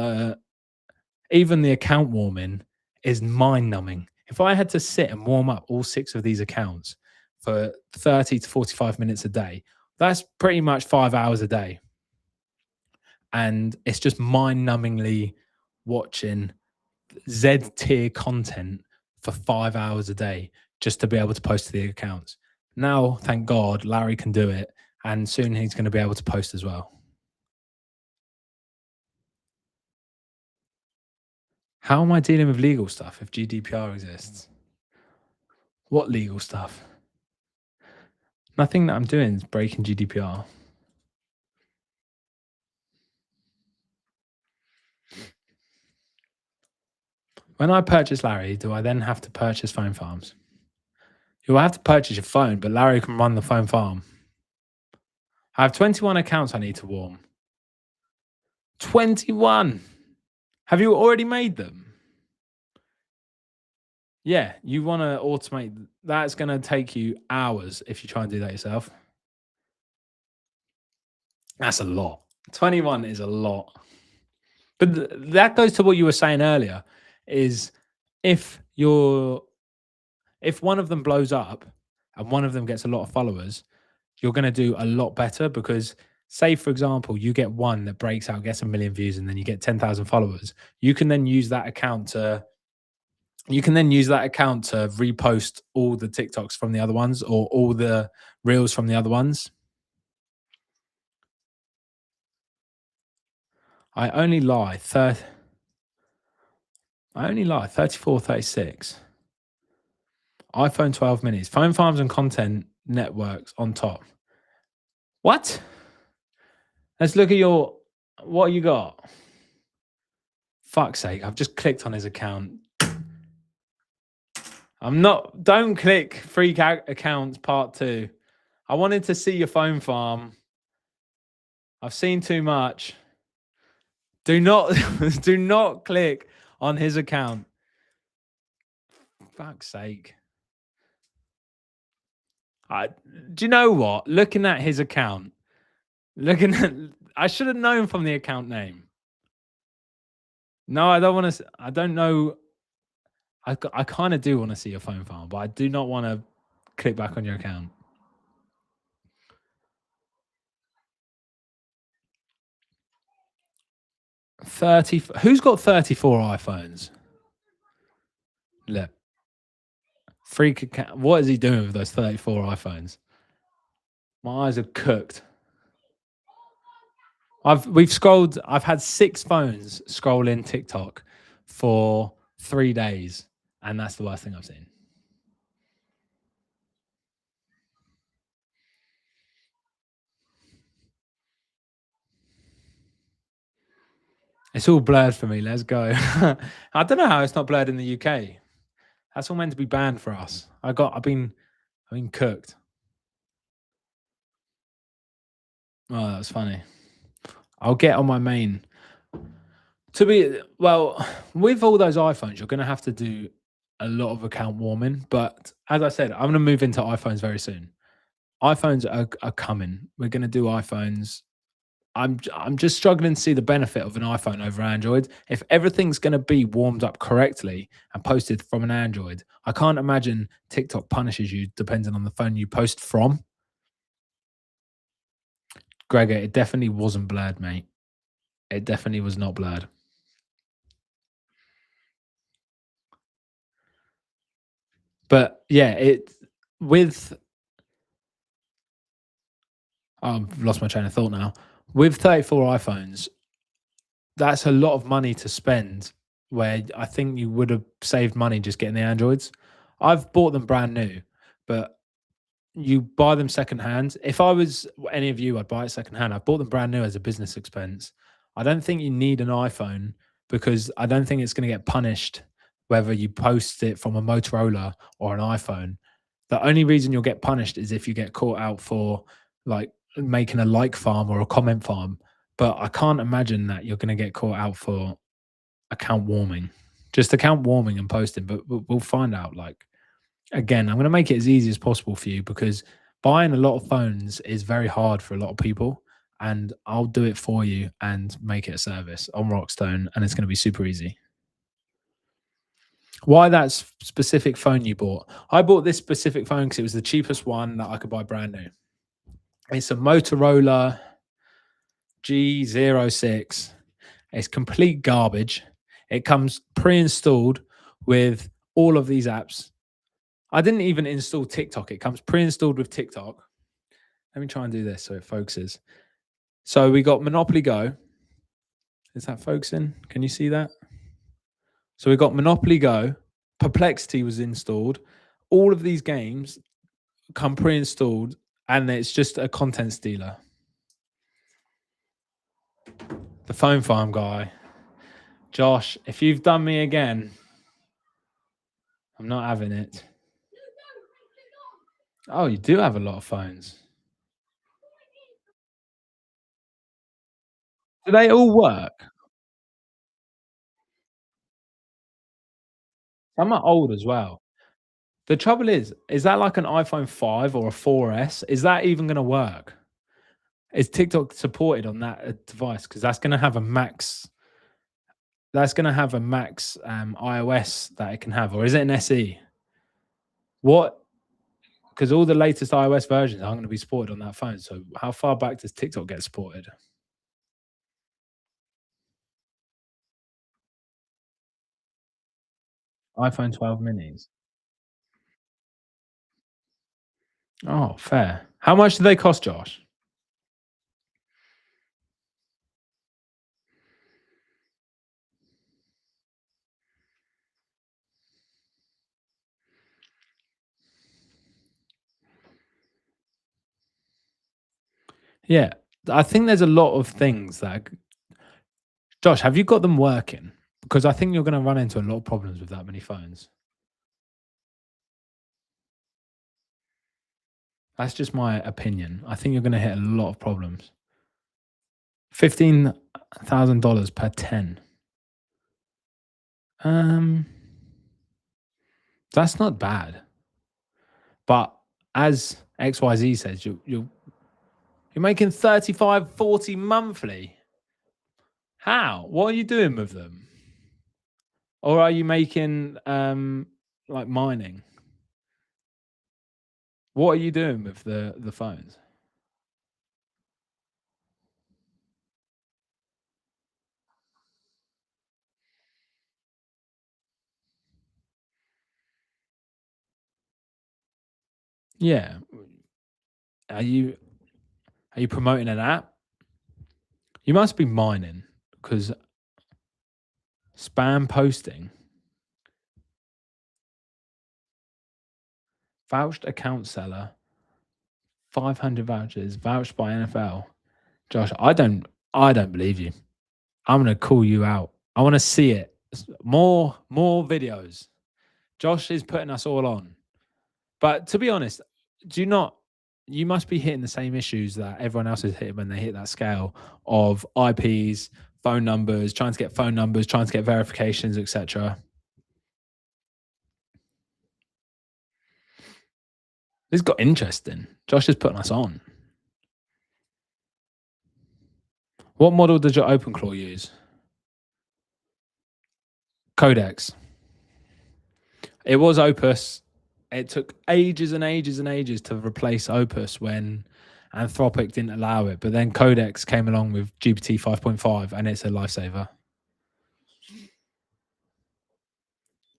even the account warming is mind numbing. If I had to sit and warm up all 6 of these accounts for 30 to 45 minutes a day, that's pretty much 5 hours a day. And it's just mind numbingly watching Z tier content for 5 hours a day just to be able to post to the accounts. Now, thank God, Larry can do it, and soon he's going to be able to post as well. How am I dealing with legal stuff if GDPR exists? What legal stuff? Nothing that I'm doing is breaking GDPR. When I purchase Larry, do I then have to purchase phone farms? You'll have to purchase your phone, but Larry can run the phone farm. I have 21 accounts I need to warm. 21. Have you already made them? Yeah, you want to automate. That's going to take you hours if you try and do that yourself. That's a lot. 21 is a lot. But that goes to what you were saying earlier is if you're if one of them blows up and one of them gets a lot of followers, you're going to do a lot better because say for example you get one that breaks out gets a million views and then you get 10,000 followers, you can then use that account to repost all the TikToks from the other ones or all the reels from the other ones. I only lie 30, I only lie 34, 36. iPhone 12 minis, phone farms and content networks on top. What? Let's look at your, what you got? Fuck's sake, I've just clicked on his account. Don't click free accounts part 2. I wanted to see your phone farm. I've seen too much. Do not, do not click on his account. Fuck's sake. Do you know what? Looking at his account, I should have known from the account name. No, I don't want to. I don't know. I kind of do want to see your phone file, but I do not want to click back on your account. 30. Who's got 34 iPhones? Look. Freak account. What is he doing with those 34 iPhones? My eyes are cooked. I've had 6 phones scroll in TikTok for 3 days, and that's the worst thing I've seen. It's all blurred for me. Let's go. I don't know how it's not blurred in the UK. That's all meant to be banned for us. I've been cooked. Oh, that's funny. I'll get on my main. With all those iPhones, you're going to have to do a lot of account warming. But as I said, I'm going to move into iPhones very soon. iPhones are coming. We're going to do iPhones. I'm just struggling to see the benefit of an iPhone over Android. If everything's going to be warmed up correctly and posted from an Android, I can't imagine TikTok punishes you depending on the phone you post from. Gregor, it definitely wasn't blurred, mate. It definitely was not blurred. But yeah, I've lost my train of thought now. With 34 iPhones, that's a lot of money to spend where I think you would have saved money just getting the Androids. I've bought them brand new, but you buy them secondhand. If I was any of you, I'd buy it secondhand. I bought them brand new as a business expense. I don't think you need an iPhone because I don't think it's going to get punished whether you post it from a Motorola or an iPhone. The only reason you'll get punished is if you get caught out for like making a like farm or a comment farm. But I can't imagine that you're going to get caught out for account warming, just account warming and posting. But we'll find out. Like, again, I'm going to make it as easy as possible for you because buying a lot of phones is very hard for a lot of people. And I'll do it for you and make it a service on Rockstone. And it's going to be super easy. Why that specific phone you bought? I bought this specific phone because it was the cheapest one that I could buy brand new. It's a Motorola G06. It's complete garbage. It comes pre-installed with all of these apps. I didn't even install TikTok. It comes pre-installed with TikTok. Let me try and do this so it focuses. So we got Monopoly Go. Is that focusing? Can you see that? So we got Monopoly Go. Perplexity was installed. All of these games come pre-installed, and it's just a content stealer. The phone farm guy. Josh, if you've done me again, I'm not having it. Oh, you do have a lot of phones. Do they all work? Some are old as well. The trouble is that like an iPhone 5 or a 4S? Is that even going to work? Is TikTok supported on that device? Because that's going to have a max. That's going to have a max iOS that it can have, or is it an SE? What? Because all the latest iOS versions aren't going to be supported on that phone. So how far back does TikTok get supported? iPhone 12 minis. Oh, fair. How much do they cost, Josh? Yeah, I think there's a lot of things that. Josh, have you got them working? Because I think you're going to run into a lot of problems with that many phones. That's just my opinion. I think you're going to hit a lot of problems. $15,000 per 10. Um, that's not bad. But as XYZ says, you're making 35, 40 monthly. How? What are you doing with them? Or are you making like mining? What are you doing with the phones? Yeah. Are you promoting an app? You must be mining because spam posting, vouched account seller, 500 vouchers, vouched by NFL. Josh, I don't believe you. I'm gonna call you out. I want to see it. More videos. Josh is putting us all on. But to be honest, do you not? You must be hitting the same issues that everyone else is hitting when they hit that scale of IPs, phone numbers, trying to get phone numbers, trying to get verifications, etc. This got interesting. Josh is putting us on. What model did your OpenClaw use? Codex. It was Opus. It took ages and ages and ages to replace Opus when Anthropic didn't allow it. But then Codex came along with GPT 5.5 and it's a lifesaver.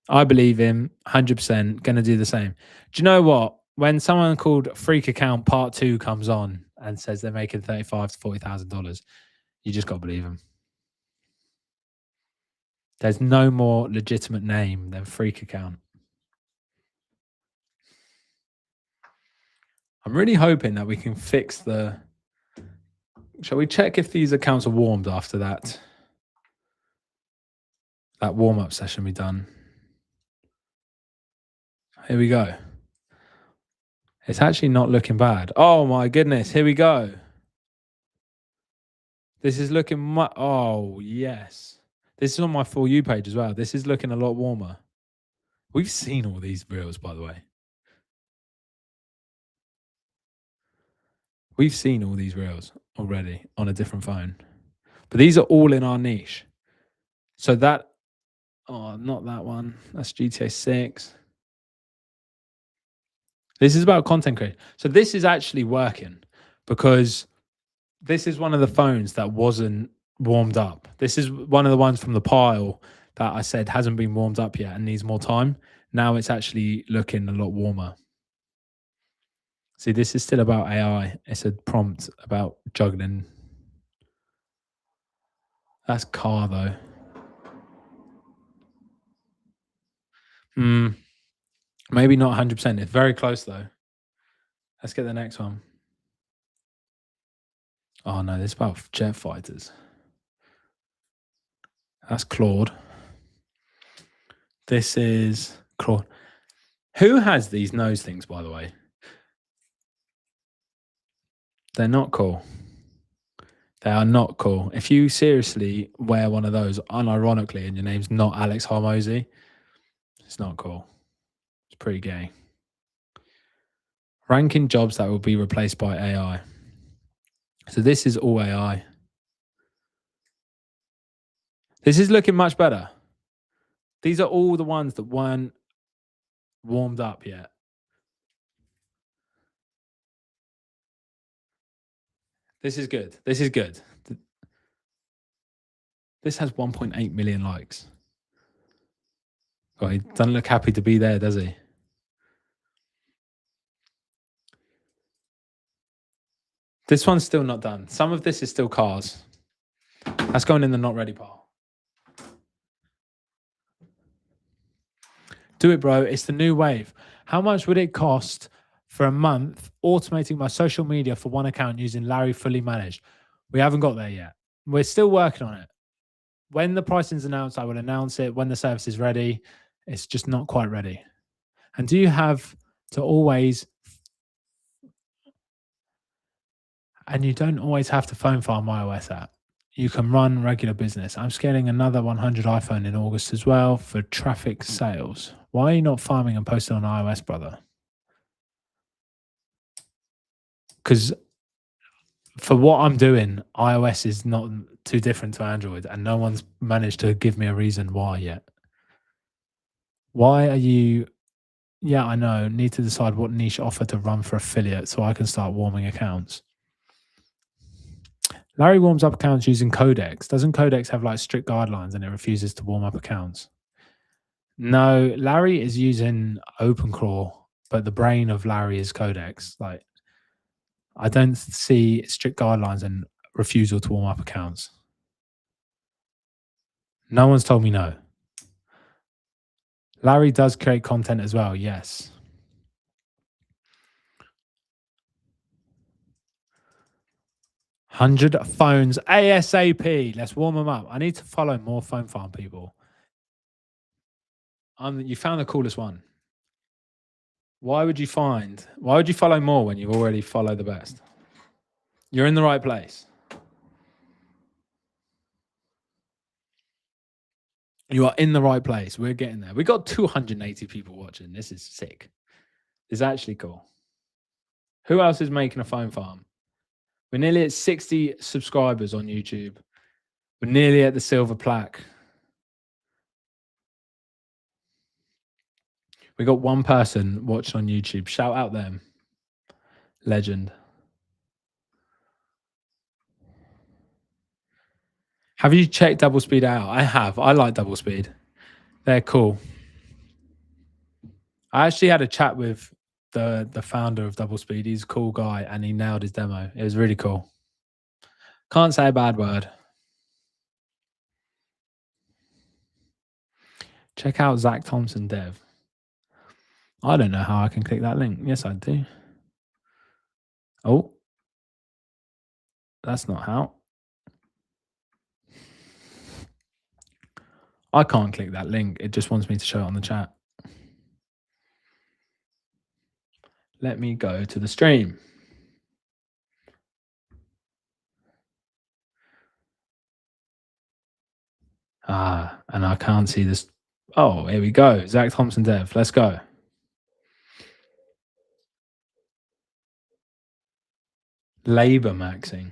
I believe him 100%. Going to do the same. Do you know what? When someone called Freak Account Part 2 comes on and says they're making $35,000 to $40,000, you just got to believe him. There's no more legitimate name than Freak Account. I'm really hoping that we can fix the. Shall we check if these accounts are warmed after that warm up session we done? Here we go. It's actually not looking bad. Oh my goodness! Here we go. This is looking. Oh yes. This is on my For You page as well. This is looking a lot warmer. We've seen all these reels, by the way. We've seen all these reels already on a different phone, but these are all in our niche. So that. Oh, not that one. That's GTA 6. This is about content creation. So this is actually working because this is one of the phones that wasn't warmed up. This is one of the ones from the pile that I said hasn't been warmed up yet and needs more time. Now it's actually looking a lot warmer. See, this is still about AI. It's a prompt about juggling. That's car though. Maybe not 100%. It's very close though. Let's get the next one. Oh no, this is about jet fighters. That's Claude. This is Claude. Who has these nose things, by the way? They're not cool. They are not cool. If you seriously wear one of those unironically and your name's not Alex Hormozy, it's not cool. It's pretty gay. Ranking jobs that will be replaced by AI. So this is all AI. This is looking much better. These are all the ones that weren't warmed up yet. This is good. This is good. This has 1.8 million likes. Oh, he doesn't look happy to be there, does he? This one's still not done. Some of this is still cars. That's going in the not ready pile. Do it, bro. It's the new wave. How much would it cost for a month automating my social media for one account using Larry Fully Managed? We haven't got there yet. We're still working on it. When the pricing's announced, I will announce it. When the service is ready, it's just not quite ready. And do you have to always, and you don't always have to phone farm iOS app. You can run regular business. I'm scaling another 100 iPhone in August as well for traffic sales. Why are you not farming and posting on iOS, brother? Because for what I'm doing, iOS is not too different to Android, and no one's managed to give me a reason why yet. Why are you? Yeah, I know. Need to decide what niche offer to run for affiliate so I can start warming accounts. Larry warms up accounts using Codex. Doesn't Codex have like strict guidelines and it refuses to warm up accounts? No, Larry is using OpenClaw, but the brain of Larry is Codex. Like, I don't see strict guidelines and refusal to warm up accounts. No one's told me no. Larry does create content as well, yes. 100 phones ASAP. Let's warm them up. I need to follow more phone farm people. You found the coolest one. Why would you follow more when you already follow the best? You're in the right place. You are in the right place. We're getting there. We got 280 people watching. This is sick. It's actually cool. Who else is making a phone farm? We're nearly at 60 subscribers on YouTube. We're nearly at the silver plaque. We got one person watching on YouTube. Shout out them. Legend. Have you checked Double Speed out? I have. I like Double Speed. They're cool. I actually had a chat with the founder of Double Speed. He's a cool guy and he nailed his demo. It was really cool. Can't say a bad word. Check out Zach Thompson Dev. I don't know how I can click that link. Yes, I do. Oh, that's not how. I can't click that link. It just wants me to show it on the chat. Let me go to the stream. And I can't see this. Oh, here we go. Zach Thompson Dev. Let's go. Labor maxing.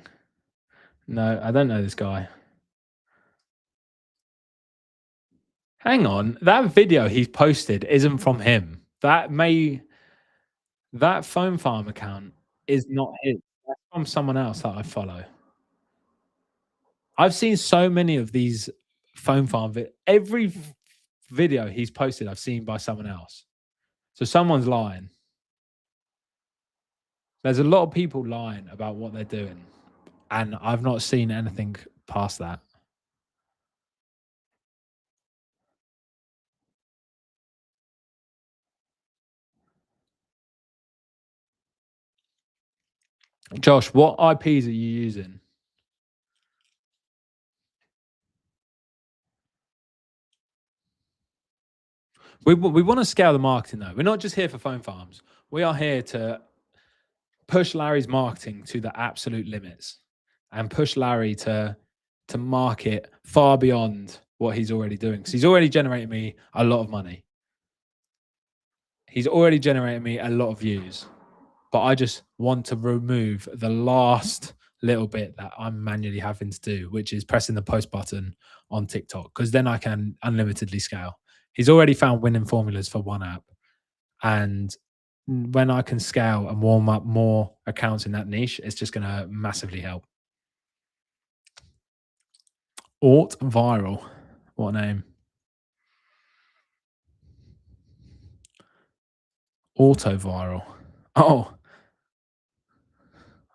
No, I don't know this guy. Hang on. That video he's posted isn't from him. That phone farm account is not his. That's from someone else that I follow. I've seen so many of these phone farm every video he's posted I've seen by someone else. So someone's lying. There's a lot of people lying about what they're doing, and I've not seen anything past that. Josh, what IPs are you using? We want to scale the marketing though. We're not just here for phone farms. We are here to push Larry's marketing to the absolute limits and push Larry to market far beyond what he's already doing. Because he's already generating me a lot of money. He's already generating me a lot of views. But I just want to remove the last little bit that I'm manually having to do, which is pressing the post button on TikTok, because then I can unlimitedly scale. He's already found winning formulas for one app. And when I can scale and warm up more accounts in that niche, it's just going to massively help. Auto Viral. What a name. Auto Viral. Oh.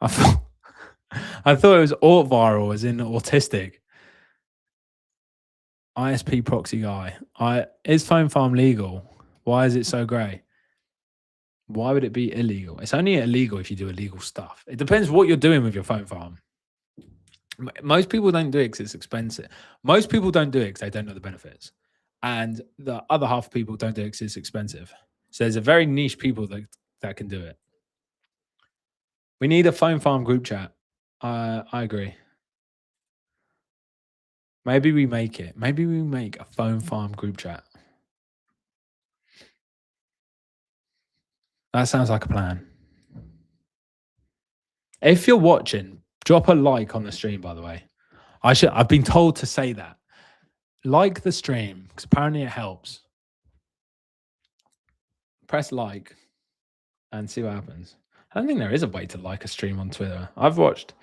I thought it was Auto Viral as in autistic. ISP proxy guy. Is Phone Farm legal? Why is it so grey? Why would it be illegal? It's only illegal if you do illegal stuff. It depends what you're doing with your Phone Farm. Most people don't do it because it's expensive. Most people don't do it because they don't know the benefits. And the other half of people don't do it because it's expensive. So there's a very niche people that can do it. We need a Phone Farm group chat. I agree. Maybe we make it. Maybe we make a Phone Farm group chat. That sounds like a plan. If you're watching, drop a like on the stream, by the way. I've been told to say that. Like the stream, because apparently it helps. Press like and see what happens. I don't think there is a way to like a stream on Twitter. I've watched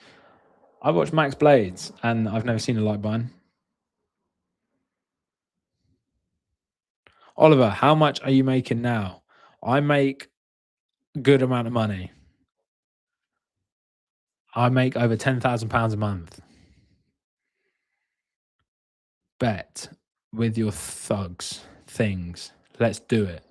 Max Blades and I've never seen a like button. Oliver, how much are you making now? I make a good amount of money. I make over £10,000 a month. Bet with your things. Let's do it.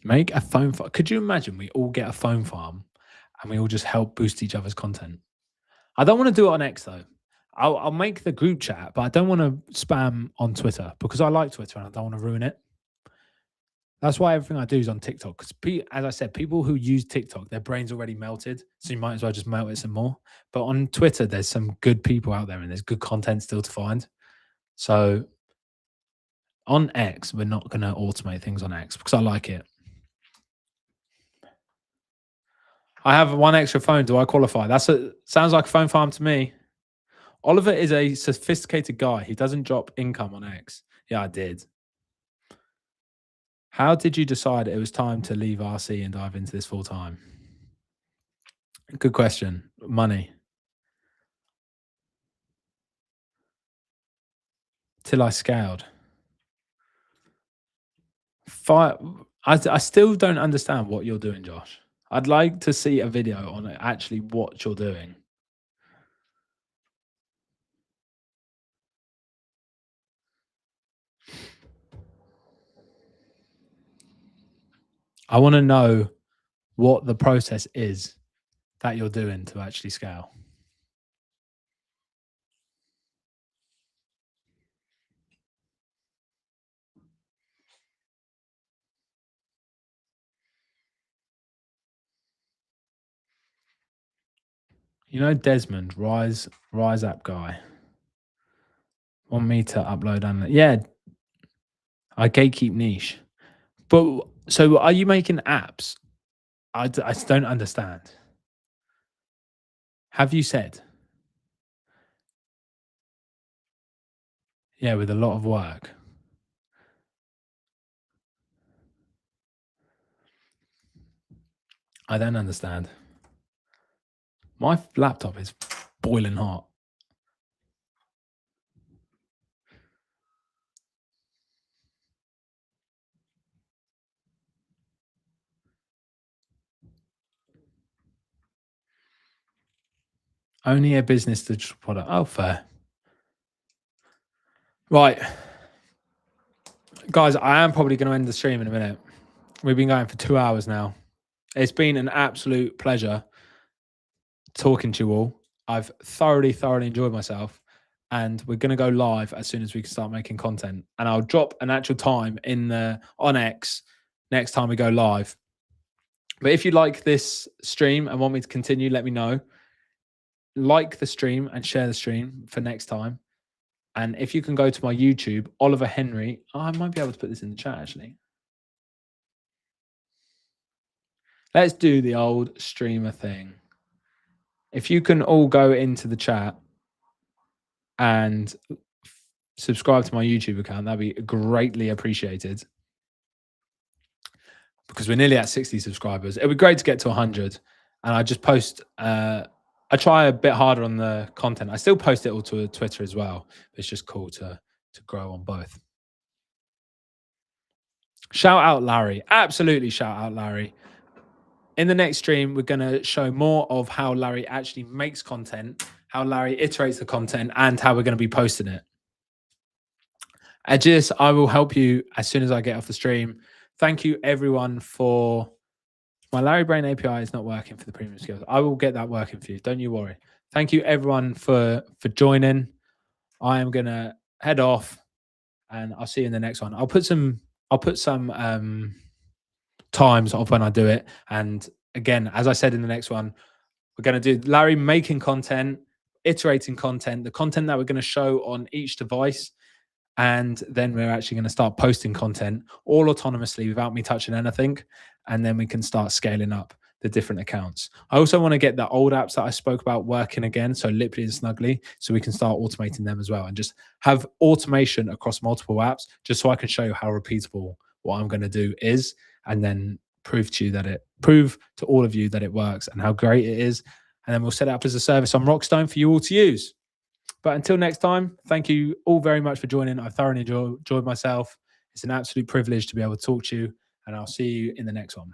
Make a phone farm. Could you imagine we all get a phone farm and we all just help boost each other's content? I don't want to do it on X though. I'll make the group chat, but I don't want to spam on Twitter because I like Twitter and I don't want to ruin it. That's why everything I do is on TikTok. Because, as I said, people who use TikTok, their brain's already melted. So you might as well just melt it some more. But on Twitter, there's some good people out there and there's good content still to find. So on X, we're not going to automate things on X because I like it. I have one extra phone. Do I qualify? Sounds like a phone farm to me. Oliver is a sophisticated guy. He doesn't drop income on X. Yeah, I did. How did you decide it was time to leave RC and dive into this full time? Good question. Money. Till I scaled. I still don't understand what you're doing, Josh. I'd like to see a video on actually what you're doing. I want to know what the process is that you're doing to actually scale. You know Desmond, Rise app guy. Want me to upload and yeah, I gatekeep niche. But so are you making apps? I don't understand. Have you said? Yeah, with a lot of work. I don't understand. My laptop is boiling hot. Only a business digital product. Oh, fair. Right. Guys, I am probably going to end the stream in a minute. We've been going for 2 hours now. It's been an absolute pleasure talking to you all. I've thoroughly enjoyed myself. And we're going to go live as soon as we can start making content. And I'll drop an actual time on X next time we go live. But if you like this stream and want me to continue, let me know. Like the stream and share the stream for next time. And if you can go to my YouTube, Oliver Henry. Oh, I might be able to put this in the chat actually. Let's do the old streamer thing. If you can all go into the chat and subscribe to my YouTube account, that'd be greatly appreciated. Because we're nearly at 60 subscribers. It'd be great to get to 100. And I just post, I try a bit harder on the content. I still post it all to Twitter as well. But it's just cool to grow on both. Shout out Larry. Absolutely shout out Larry. In the next stream, we're going to show more of how Larry actually makes content, how Larry iterates the content, and how we're going to be posting it. Ajis, I will help you as soon as I get off the stream. Thank you, everyone, for... My Larry Brain API is not working for the premium skills. I will get that working for you. Don't you worry. Thank you, everyone, for joining. I am going to head off, and I'll see you in the next one. I'll put some times of when I do it. And again, as I said in the next one, we're going to do Larry making content, iterating content, the content that we're going to show on each device. And then we're actually going to start posting content all autonomously without me touching anything. And then we can start scaling up the different accounts. I also want to get the old apps that I spoke about working again. So Liply and Snuggly, so we can start automating them as well and just have automation across multiple apps, just so I can show you how repeatable what I'm going to do is, and then prove to all of you that it works and how great it is. And then we'll set it up as a service on Rockstone for you all to use. But until next time, thank you all very much for joining. I thoroughly enjoyed myself. It's an absolute privilege to be able to talk to you, and I'll see you in the next one.